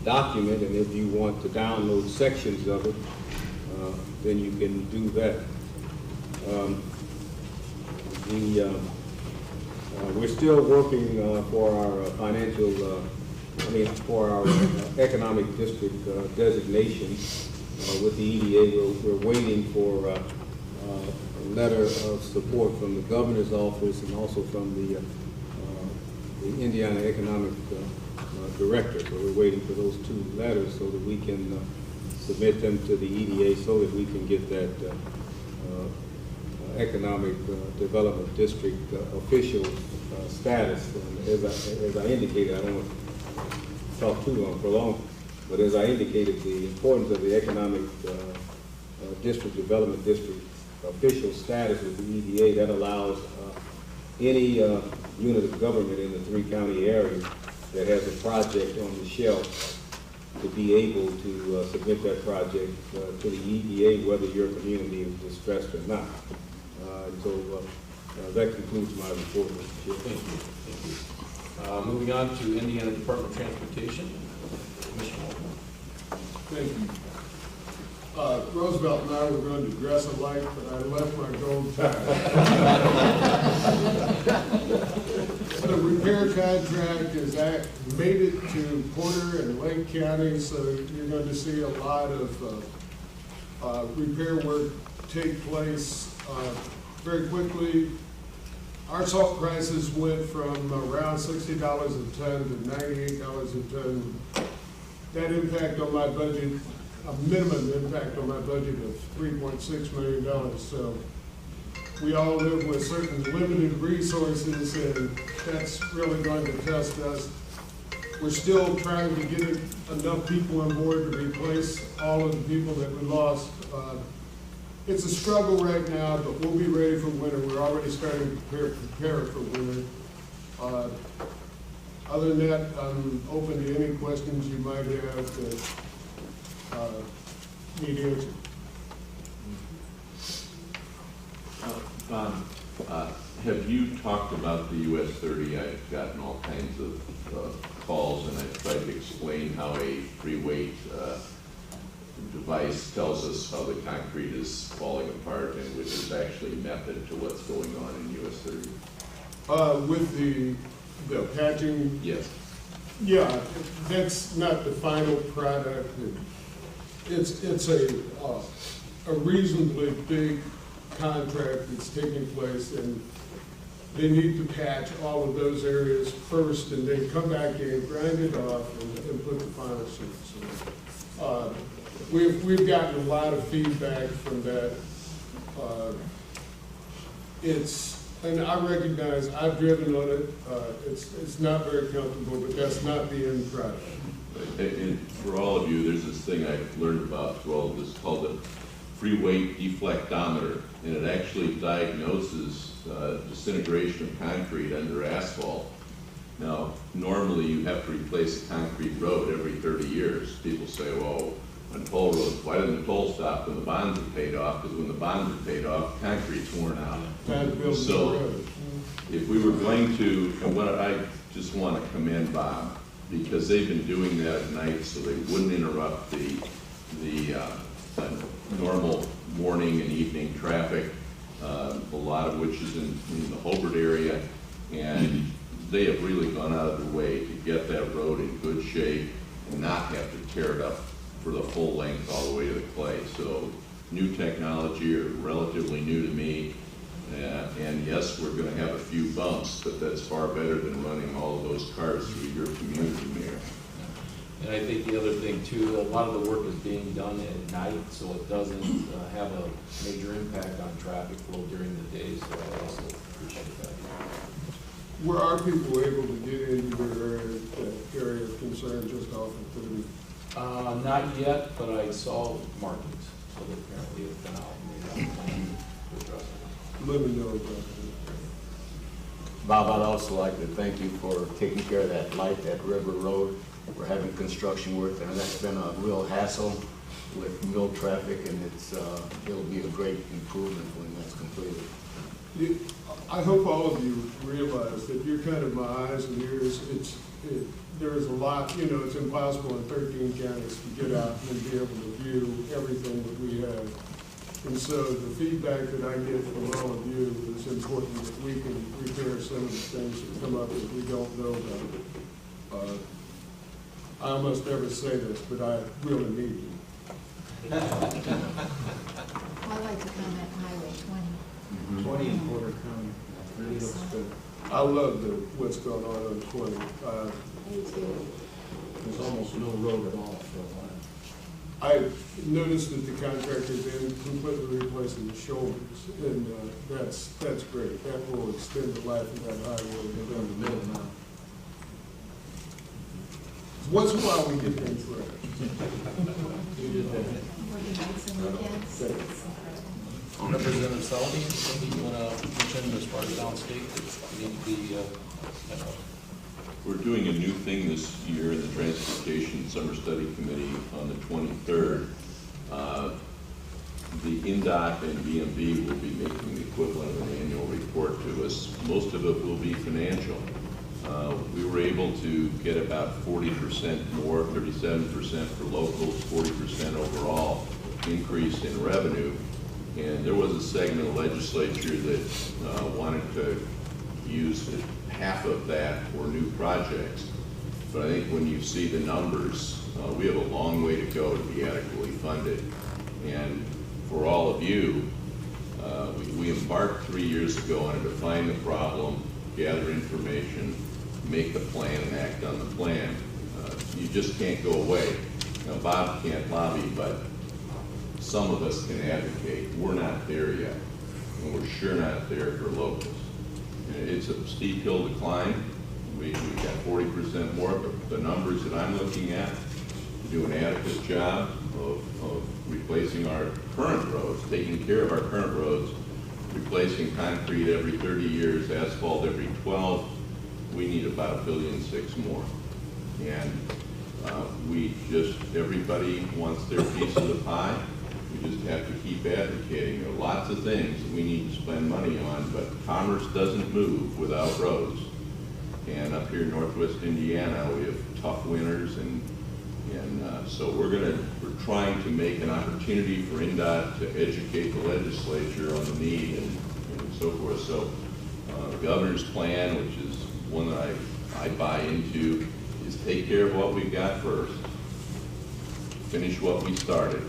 document, and if you want to download sections of it, then you can do that. We're still working for our for our economic district designation with the EDA. We're waiting for a letter of support from the governor's office and also from the Indiana Economic Director. So we're waiting for those 2 letters so that we can submit them to the EDA so that we can get that economic development district official status. And as I indicated, I don't want to talk too long, but as I indicated, the importance of the economic district development district official status with the EDA, that allows any unit of government in the 3-county area that has a project on the shelf to be able to submit that project to the EDA, whether your community is distressed or not. That concludes my report, Mr. Chair. Thank you. Moving on to Indiana Department of Transportation. Commissioner Walton. Thank you. Roosevelt and I were going to dress alike, but I left my gold tie. The repair contract has made it to Porter and Lake County, so you're going to see a lot of repair work take place very quickly. Our salt prices went from around $60 a ton to $98 a ton. That impact on my budget, a minimum impact on my budget of $3.6 million. So we all live with certain limited resources, and that's really going to test us. We're still trying to get enough people on board to replace all of the people that we lost. It's a struggle right now, but we'll be ready for winter. We're already starting to prepare for winter. Other than that, I'm open to any questions you might have that need answered. Have you talked about the US 30, I've gotten all kinds of calls, and I've tried to explain how a free weight device tells us how the concrete is falling apart, and which is actually method to what's going on in US 30. With the patching? Yes. Yeah, that's not the final product. It's a reasonably big contract that's taking place, and they need to patch all of those areas first, and then come back in, grind it off, and put the final sheets in. We've gotten a lot of feedback from that. And I recognize, I've driven on it, it's not very comfortable, but that's not the end product. And for all of you, there's this thing I've learned about through all of this called the free weight deflectometer, and it actually diagnoses disintegration of concrete under asphalt. Now, normally you have to replace a concrete road every 30 years. People say, well, on toll roads, why didn't the toll stop when the bonds are paid off? Because when the bonds are paid off, concrete's worn out. So if we were going to, and what I just want to commend Bob, because they've been doing that at night so they wouldn't interrupt the normal morning and evening traffic, a lot of which is in the Hobart area, and they have really gone out of their way to get that road in good shape and not have to tear it up for the full length all the way to the clay. So new technology, or relatively new to me, and yes, we're going to have a few bumps, but that's far better than running all of those cars through your community, Mayor. And I think the other thing too, a lot of the work is being done at night, so it doesn't have a major impact on traffic flow during the day, so I also appreciate that. Were our people able to get into your area of concern just off of 30? Not yet, but I saw markings, so they apparently have been out and they have a plan to address it. Let me know about that. Bob, I'd also like to thank you for taking care of that light at River Road. We're having construction work, and that's been a real hassle with mill traffic, and it'll be a great improvement when that's completed. I hope all of you realize that you're kind of my eyes and ears. There's a lot, it's impossible in 13 counties to get out and be able to view everything that we have. And so the feedback that I get from all of you is important, that we can repair some of the things that come up that we don't know about. I almost never say this, but I really need to. I'd like to comment Highway 20. 20 in Porter County. Really looks good. I love what's going on 20. Me too. There's almost no road at all for a while. I noticed that the contractor's been completely replacing the shoulders, and that's great. That will extend the life of that highway. They're going to middle now. Once in a while, we get things right. You did that. Working nights and weekends. Representative Selby, anything you want to mention as far as downstate that need to be, We're doing a new thing this year in the Transportation Summer Study Committee on the 23rd. The INDOT and BMV will be making the equivalent of an annual report to us. Most of it will be financial. We were able to get about 40% more, 37% for locals, 40% overall increase in revenue. And there was a segment of the legislature that wanted to use half of that for new projects. But I think when you see the numbers, we have a long way to go to be adequately funded. And for all of you, we embarked 3 years ago on to define the problem, gather information, make the plan, and act on the plan. You just can't go away. Now, Bob can't lobby, but some of us can advocate. We're not there yet, and we're sure not there for locals. It's a steep hill to climb. We got 40% more, but the numbers that I'm looking at to do an adequate job of replacing our current roads, taking care of our current roads, replacing concrete every 30 years, asphalt every 12, we need about $1.6 billion more. And everybody wants their piece of the pie. We just have to keep advocating. There are lots of things that we need to spend money on, but commerce doesn't move without roads. And up here in Northwest Indiana, we have tough winters, and so we're trying to make an opportunity for INDOT to educate the legislature on the need and so forth. So the governor's plan, which is one that I buy into, is take care of what we've got first, finish what we started,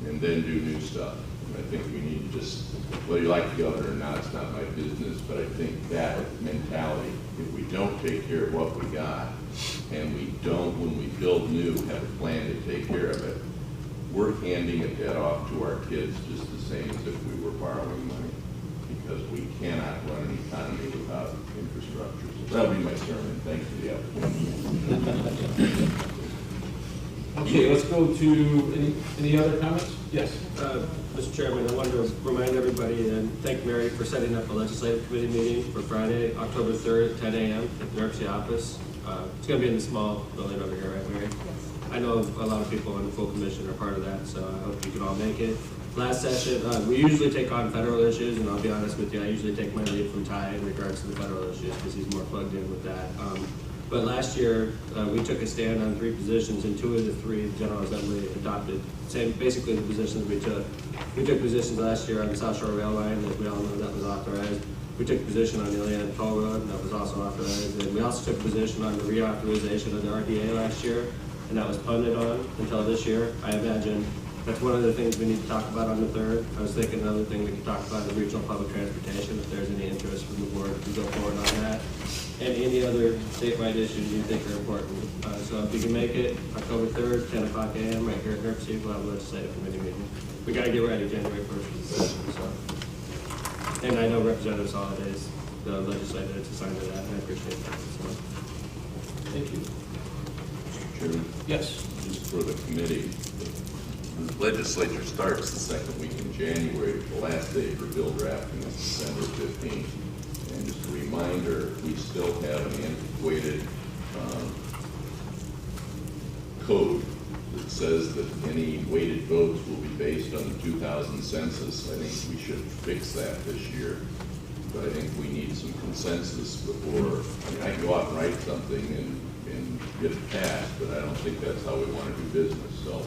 and then do new stuff. And I think we need to just, whether you like the governor or not, it's not my business, but I think that mentality, if we don't take care of what we got, and we don't, when we build new, have a plan to take care of it, we're handing a debt off to our kids just the same as if we were borrowing money, because we cannot run an economy without infrastructure. So that'll be my sermon. Thanks for the opportunity. Okay, let's go to any other comments? Yes. Mr. Chairman, I wanted to remind everybody and thank Mary for setting up a legislative committee meeting for Friday, October 3rd at 10 a.m. at the NERC office. It's going to be in the small building over here, right, Mary? Yes. I know a lot of people in the full commission are part of that, so I hope you can all make it. Last session, we usually take on federal issues, and I'll be honest with you, I usually take my lead from Ty in regards to the federal issues because he's more plugged in with that. But last year, we took a stand on 3 positions, and 2 of the 3 the General Assembly adopted. Basically the positions we took. We took positions last year on the South Shore Rail Line, as we all know that was authorized. We took a position on the Iliana Toll Road, and that was also authorized. And we also took a position on the reauthorization of the RDA last year, and that was punted on until this year. I imagine that's one of the things we need to talk about on the 3rd. I was thinking another thing we could talk about is regional public transportation, if there's any interest from the board to go forward on that. And any other statewide issues you think are important. So if you can make it October 3rd, 10 o'clock a.m. right here at NERC, we'll have a legislative committee meeting. We got to get ready January 1st for the session. So. And I know Representative Holidays, the legislator, to sign to that, and I appreciate that. So. Thank you. Mr. Chairman? Yes. Just for the committee, the legislature starts the 2nd week in January. The last day for bill drafting is December 15th. And just a reminder, we still have an antiquated code that says that any weighted votes will be based on the 2000 census. I think we should fix that this year. But I think we need some consensus before, I can go out and write something and get it passed, but I don't think that's how we want to do business, so.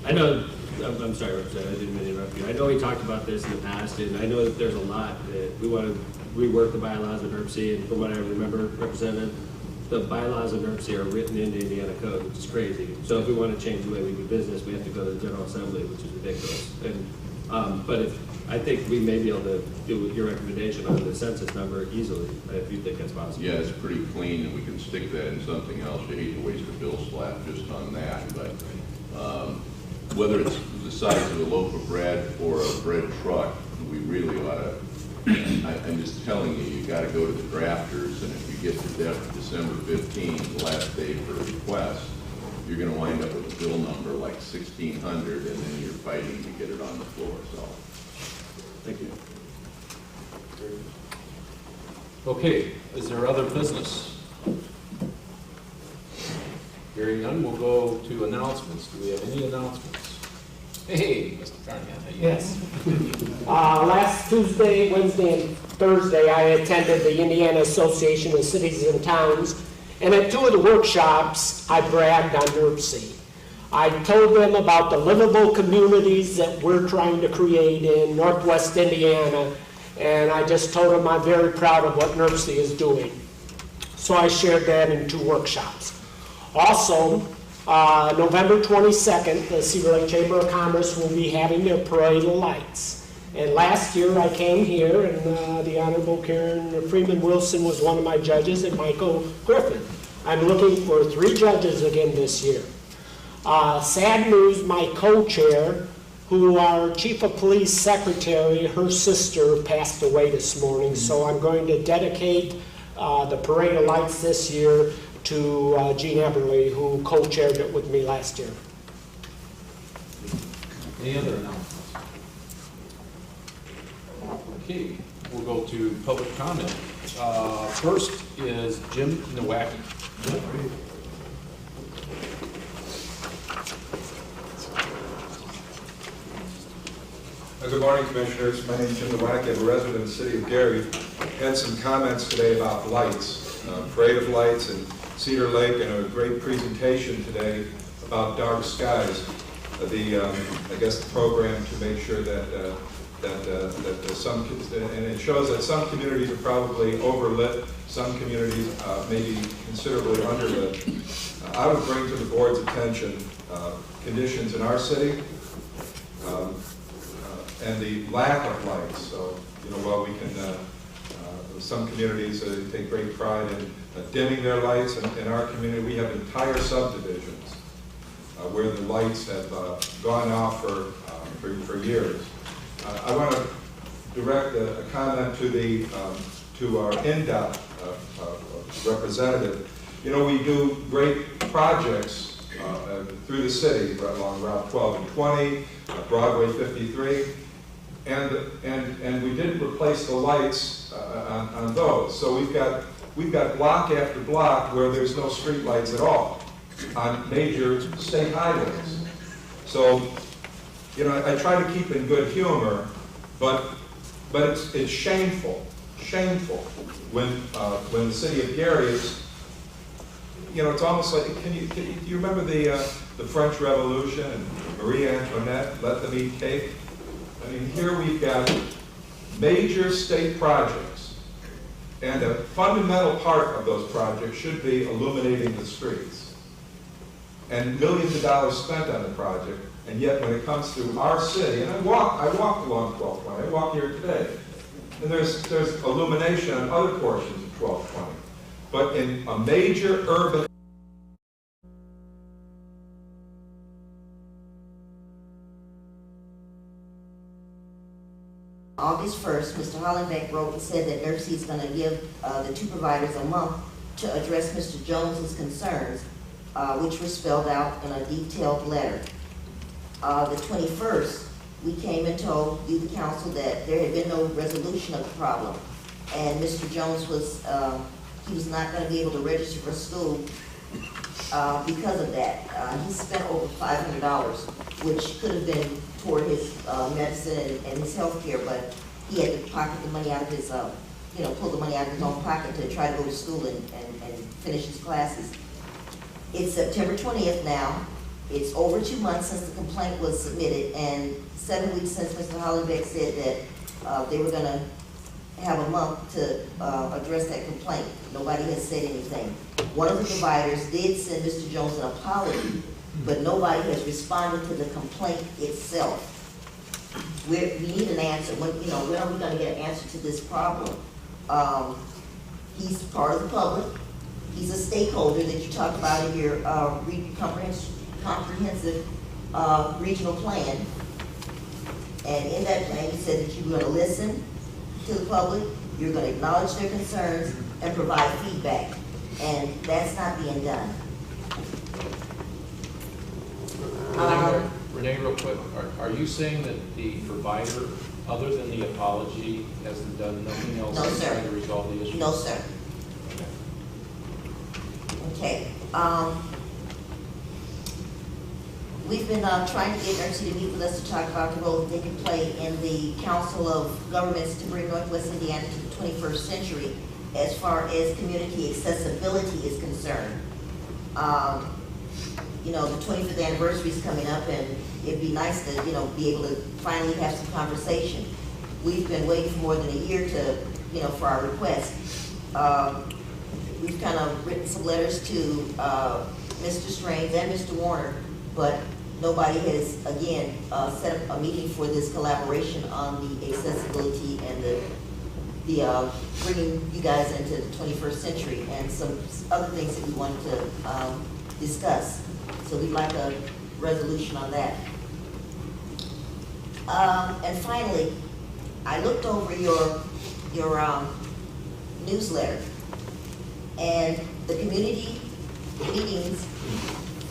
I know, I'm sorry, Representative, I didn't mean to interrupt you. I know we talked about this in the past, and I know that there's a lot that we want to rework the bylaws of NERC, and from what I remember, Representative, the bylaws of NERC are written into Indiana code, which is crazy. So if we want to change the way we do business, we have to go to the General Assembly, which is ridiculous. And but I think we may be able to do your recommendation on the census number easily, if you think that's possible. Yeah, it's pretty clean, and we can stick that in something else. You hate to waste a bill slap just on that, but whether it's the size of a loaf of bread or a bread truck, we really ought to. I'm just telling you, you got to go to the drafters, and if you get to December 15th, the last day for a request, you're going to wind up with a bill number like 1,600, and then you're fighting to get it on the floor. So, thank you. Okay, is there other business? Hearing none, we'll go to announcements. Do we have any announcements? Hey, Mr. Carnahan. Yes. Last Tuesday, Wednesday, and Thursday, I attended the Indiana Association of Cities and Towns, and at 2 of the workshops, I bragged on NERC. I told them about the livable communities that we're trying to create in Northwest Indiana, and I just told them I'm very proud of what NERC is doing. So I shared that in 2 workshops. Also, November 22nd, the Cedar Lake Chamber of Commerce will be having their Parade of Lights. And last year I came here, and the Honorable Karen Freeman Wilson was one of my judges, and Michael Griffin. I'm looking for 3 judges again this year. Sad news, my co-chair, who our Chief of Police Secretary, her sister passed away this morning, so I'm going to dedicate the Parade of Lights this year to Gene Eberly, who co-chaired it with me last year. Any other announcements? Okay, we'll go to public comment. First is Jim Nowacki. Good morning, Commissioners. My name is Jim Nowak. I'm a resident of the city of Gary. Had some comments today about lights, parade of lights in Cedar Lake, and a great presentation today about dark skies. I guess the program to make sure that some, and it shows that some communities are probably overlit, some communities may be considerably underlit. I would bring to the board's attention conditions in our city and the lack of lights. So, while we can, some communities take great pride in dimming their lights, in our community we have entire subdivisions where the lights have gone off for years. I want to direct a comment to our NDOT representative. We do great projects through the city along Route 12 and 20, Broadway 53, and we didn't replace the lights on those. So we've got block after block where there's no street lights at all on major state highways. So, I try to keep in good humor, but it's shameful when the city of Gary is, it's almost like, do you remember the French Revolution and Marie Antoinette, let them eat cake? I mean, here we've got major state projects, and a fundamental part of those projects should be illuminating the streets. And millions of dollars spent on the project, and yet when it comes to our city, and I walked along 1220, I walk here today, and there's illumination on other portions of 1220. But in a major urban August 1st, Mr. Hollenbeck wrote and said that NERC is going to give the two providers a month to address Mr. Jones's concerns, which were spelled out in a detailed letter. The 21st, we came and told you, the council, that there had been no resolution of the problem, and Mr. Jones was he was not going to be able to register for school because of that. He spent over $500, which could have been toward his medicine and his health care, but he had to pocket the money out of his, pull the money out of his own pocket to try to go to school and finish his classes. It's September 20th now. It's over 2 months since the complaint was submitted, and 7 weeks since Mr. Hollenbeck said that they were going to have a month to address that complaint. Nobody has said anything. One of the providers did send Mr. Jones an apology, but nobody has responded to the complaint itself. We need an answer. When are we going to get an answer to this problem? He's part of the public. He's a stakeholder that you talked about in your comprehensive regional plan. And in that plan, you said that you were going to listen to the public, you're going to acknowledge their concerns, and provide feedback. And that's not being done. Renee, real quick, are you saying that the provider, other than the apology, has done nothing else to try to resolve the issue? No, sir. Okay. We've been trying to get NERC to meet with us to talk about the role that they can play in the Council of Governments to bring Northwest Indiana to the 21st century as far as community accessibility is concerned. The 25th anniversary is coming up, and it'd be nice to, be able to finally have some conversation. We've been waiting for more than a year to, for our request. We've kind of written some letters to Mr. Strange and Mr. Warner, but nobody has, again, set up a meeting for this collaboration on the accessibility and the bringing you guys into the 21st century and some other things that we wanted to discuss. So we'd like a resolution on that. And finally, I looked over your newsletter, and the community meetings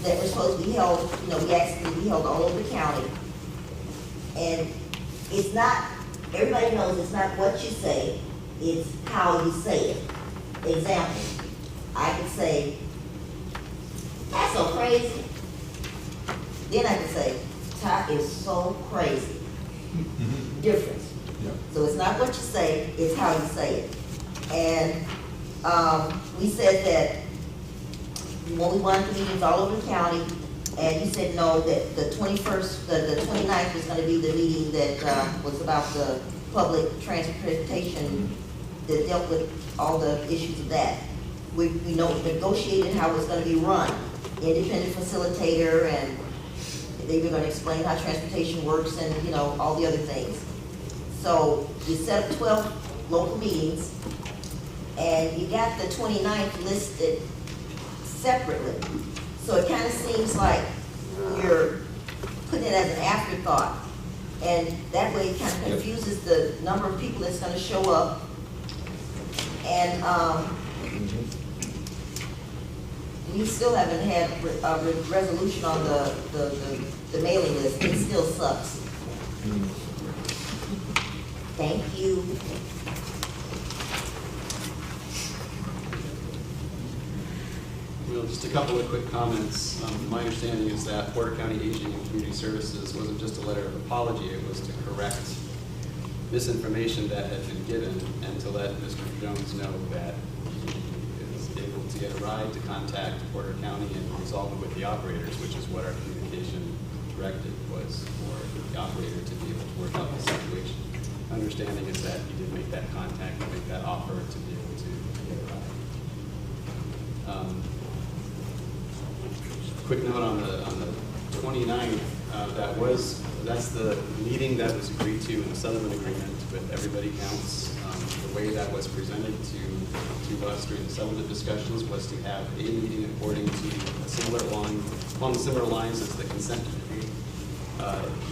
that were supposed to be held, we asked them to be held all over the county. And it's not, everybody knows it's not what you say, it's how you say it. Example, I could say, that's so crazy. Then I could say, Todd is so crazy. difference. So it's not what you say, it's how you say it. And we said that when we wanted the meetings all over the county, and you said no, that the 21st, the 29th was going to be the meeting that was about the public transportation, that dealt with all the issues of that. We negotiated how it's going to be run, independent facilitator, and they were going to explain how transportation works and, you know, all the other things. So you set up 12 local meetings, and you got the 29th listed separately. So it kind of seems like you're putting it as an afterthought. And that way it kind of confuses the number of people that's going to show up. And we still haven't had a resolution on the mailing list. It still sucks. Thank you. Well, just a couple of quick comments. My understanding is that Porter County Aging and Community Services wasn't just a letter of apology, it was to correct misinformation that had been given and to let Mr. Jones know that he is able to get a ride to contact Porter County and resolve it with the operators, which is what our communication directive was, for the operator to be able to work out the situation. Understanding is that he did make that contact and make that offer to be able to get a ride. Quick note on the 29th, that's the meeting that was agreed to in the settlement agreement with Everybody Counts. The way that was presented to us during the settlement discussions was to have a meeting according to a similar line, along similar lines as the consent decree.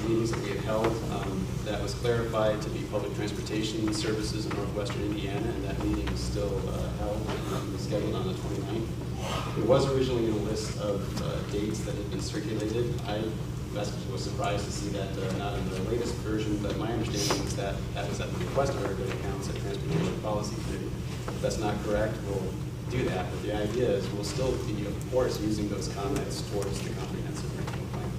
Meetings that we had held, that was clarified to be public transportation services in northwestern Indiana, and that meeting is still held and scheduled on the 29th. It was originally in a list of dates that had been circulated. I was surprised to see that not in the latest version, but my understanding is that that was at the request of Everybody Counts at Transportation Policy Committee. If that's not correct, we'll do that, but the idea is we'll still be, of course, using those comments towards the comprehensive regional plan.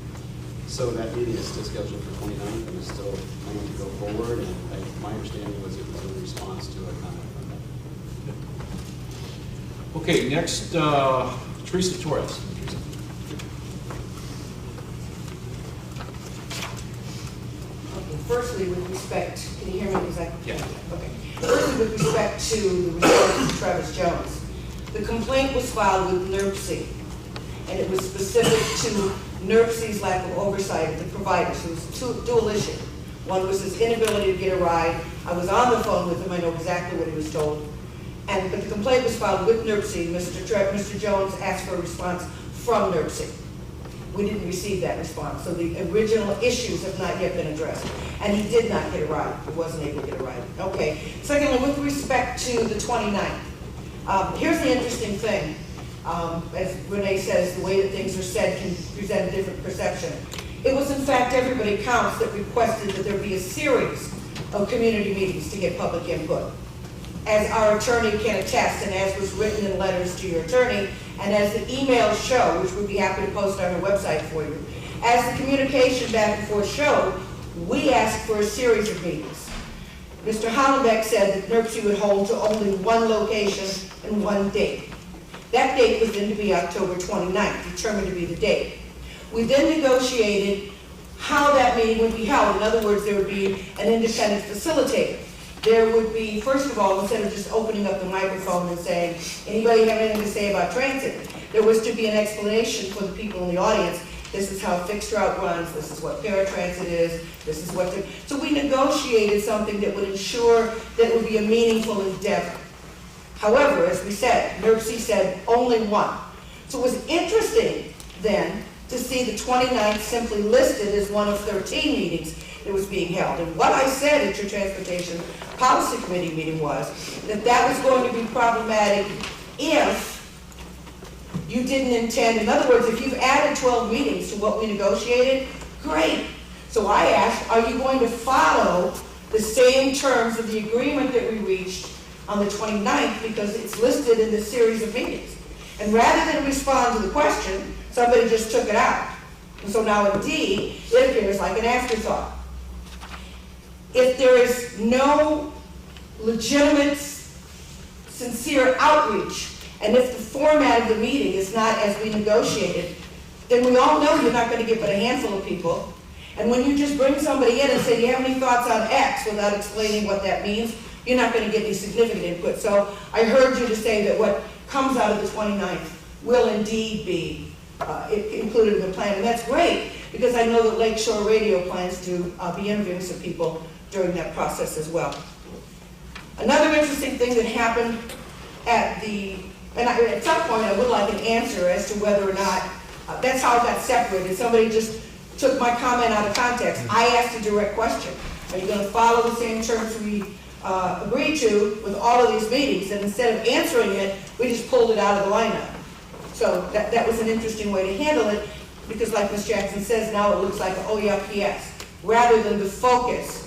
So that meeting is still scheduled for 29th, and is still planning to go forward, and my understanding was it was a response to a comment from that. Okay, next, Teresa Torres. Firstly, with respect, can you hear me exactly? Yeah. Okay. Firstly, with respect to the response to Travis Jones, the complaint was filed with NERC, and it was specific to NERC's lack of oversight of the providers. It was a dual issue. One was his inability to get a ride. I was on the phone with him. I know exactly what he was told. But the complaint was filed with NERC. Mr. Jones asked for a response from NERC. We didn't receive that response. So the original issues have not yet been addressed. And he did not get a ride. He wasn't able to get a ride. Okay. Secondly, with respect to the 29th, here's the interesting thing. As Renee says, the way that things are said can present a different perception. It was, in fact, Everybody Counts that requested that there be a series of community meetings to get public input. As our attorney can attest, and as was written in letters to your attorney, and as the emails show, which we'd be happy to post on our website for you, as the communication back and forth showed, we asked for a series of meetings. Mr. Hollenbeck said that NERC would hold to only one location and one date. That date was then to be October 29th, determined to be the date. We then negotiated how that meeting would be held. In other words, there would be an independent facilitator. There would be, first of all, instead of just opening up the microphone and saying, anybody have anything to say about transit, there was to be an explanation for the people in the audience. This is how fixed route runs, this is what paratransit is, this is what the... So we negotiated something that would ensure that it would be a meaningful endeavor. However, as we said, NERC said only one. So it was interesting then to see the 29th simply listed as one of 13 meetings that was being held. And what I said at your Transportation Policy Committee meeting was that that was going to be problematic if you didn't intend, in other words, if you've added 12 meetings to what we negotiated, great. So I asked, are you going to follow the same terms of the agreement that we reached on the 29th, because it's listed in this series of meetings? And rather than respond to the question, somebody just took it out. And so now in D, it appears like an afterthought. if there is no legitimate, sincere outreach, and if the format of the meeting is not as we negotiated, then we all know you're not going to get but a handful of people. And when you just bring somebody in and say, do you have any thoughts on X, without explaining what that means, you're not going to get any significant input. So I heard you to say that what comes out of the 29th will indeed be included in the plan. And that's great, because I know that Lakeshore Radio plans to be interviewing some people during that process as well. Another interesting thing that happened at some point I would like an answer as to whether or not, that's how it got separated. Somebody just took my comment out of context. I asked a direct question. Are you going to follow the same terms we agreed to with all of these meetings? And instead of answering it, we just pulled it out of the lineup. So that was an interesting way to handle it, because like Ms. Jackson says, now it looks like, oh yeah, PS, rather than the focus.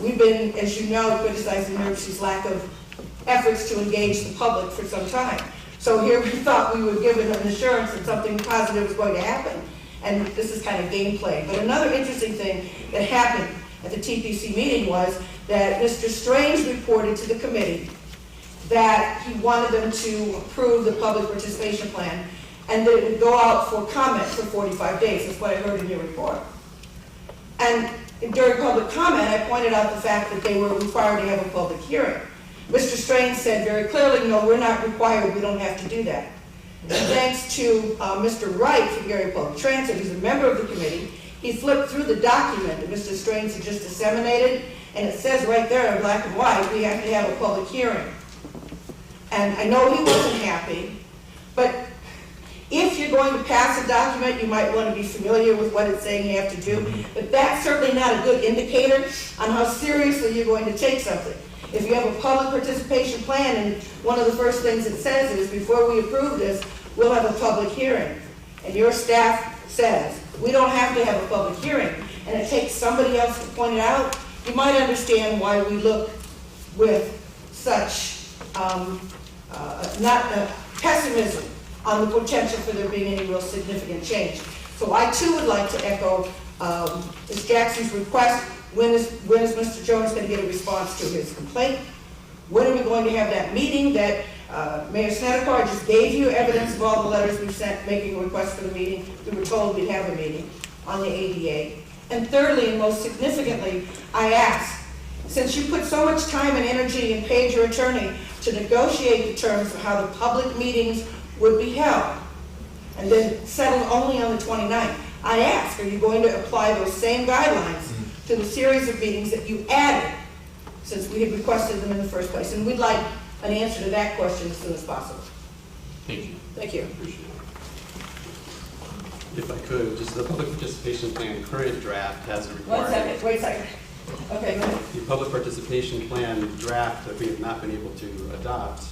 We've been, as you know, criticizing NERC's lack of efforts to engage the public for some time. So here we thought we were given an assurance that something positive was going to happen. And this is kind of gameplay. But another interesting thing that happened at the TPC meeting was that Mr. Strange reported to the committee that he wanted them to approve the public participation plan and that it would go out for comment for 45 days. That's what I heard in your report. And during public comment, I pointed out the fact that they were required to have a public hearing. Mr. Strange said very clearly, no, we're not required, we don't have to do that. And thanks to Mr. Wright from Gary Public Transit, who's a member of the committee, he flipped through the document that Mr. Strange had just disseminated, and it says right there in black and white, we have to have a public hearing. And I know he wasn't happy, but if you're going to pass a document, you might want to be familiar with what it's saying you have to do, but that's certainly not a good indicator on how seriously you're going to take something. If you have a public participation plan, and one of the first things it says is, before we approve this, we'll have a public hearing. And your staff says, we don't have to have a public hearing, and it takes somebody else to point it out, you might understand why we look with such pessimism on the potential for there being any real significant change. So I too would like to echo Ms. Jackson's request. When is Mr. Jones going to get a response to his complaint? When are we going to have that meeting that Mayor Snedeker just gave you evidence of all the letters we've sent making a request for the meeting? We were told we'd have a meeting on the ADA. And thirdly, and most significantly, I ask, since you put so much time and energy and paid your attorney to negotiate the terms of how the public meetings would be held, and then settled only on the 29th, I ask, are you going to apply those same guidelines to the series of meetings that you added since we had requested them in the first place? And we'd like an answer to that question as soon as possible. Thank you. Thank you. Appreciate it. If I could, just the public participation plan current draft has a requirement. Wait a second. Okay, go ahead. The public participation plan draft that we have not been able to adopt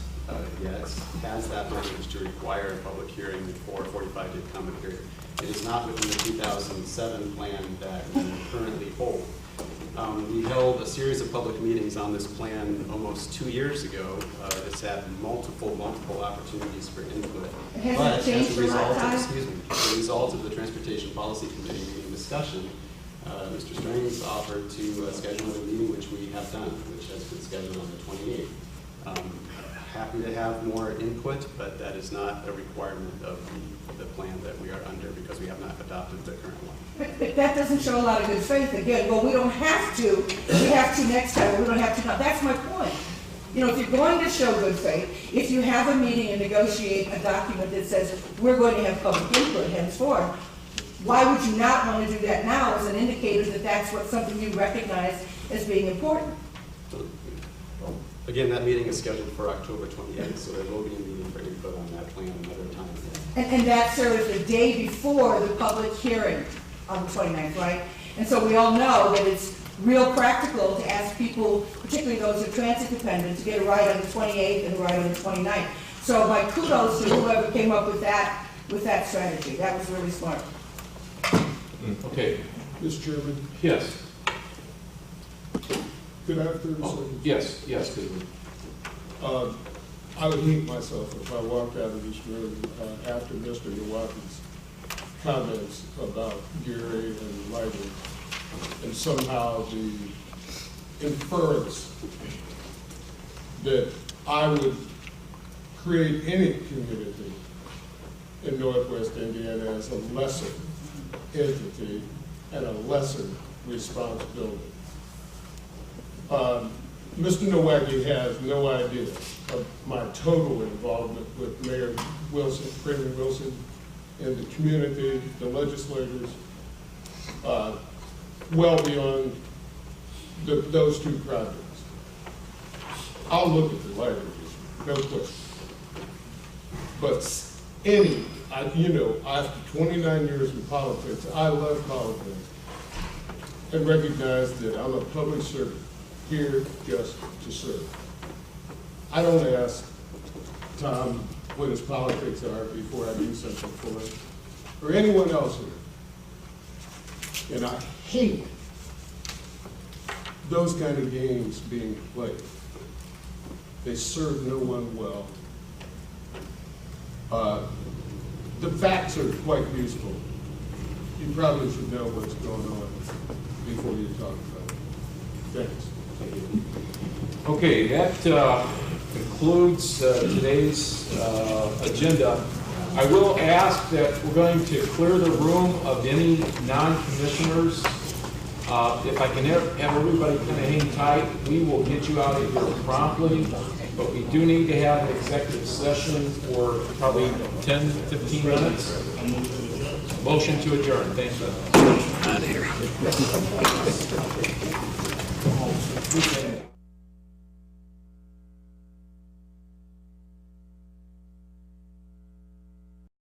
yet has that language to require a public hearing for a 45-day comment period. It is not within the 2007 plan that we currently hold. We held a series of public meetings on this plan almost 2 years ago. It's had multiple opportunities for input. But as a result of the Transportation Policy Committee meeting discussion, Mr. Strange offered to schedule a meeting, which we have done, which has been scheduled on the 28th. Happy to have more input, but that is not a requirement of the plan that we are under, because we have not adopted the current one. But that doesn't show a lot of good faith. Again, well, we don't have to. We have to next time. We don't have to now. That's my point. You know, if you're going to show good faith, if you have a meeting and negotiate a document that says we're going to have public input henceforth, why would you not want to do that now as an indicator that that's what something you recognize as being important? Again, that meeting is scheduled for October 28th, so there will be a meeting for input on that plan another time. And that serves the day before the public hearing on the 29th, right? And so we all know that it's real practical to ask people, particularly those who are transit dependent, to get a ride on the 28th and a ride on the 29th. So my kudos to whoever came up with that strategy. That was really smart. Okay. Mr. Chairman? Yes. Could I have 30 seconds? Yes, Goodwin. I would hate myself if I walked out of this room after Mr. Yawaki's comments about Gary and lighting, and somehow the inference that I would create any community in Northwest Indiana as a lesser entity and a lesser responsibility. Mr. Nowacki has no idea of my total involvement with Mayor Wilson, Premier Wilson, and the community, the legislators, well beyond those two projects. I'll look at the language issue, no question. But after 29 years in politics, I love politics and recognize that I'm a public servant here just to serve. I don't ask Tom what his politics are before I do something for him, or anyone else here. And I hate those kind of games being played. They serve no one well. The facts are quite useful. You probably should know what's going on before you talk about it. Thanks. Okay, that concludes today's agenda. I will ask that we're going to clear the room of any non-commissioners. If I can have everybody kind of hang tight, we will get you out of here promptly. But we do need to have an executive session for probably 10, 15 minutes. Motion to adjourn. Thank you. Out of here.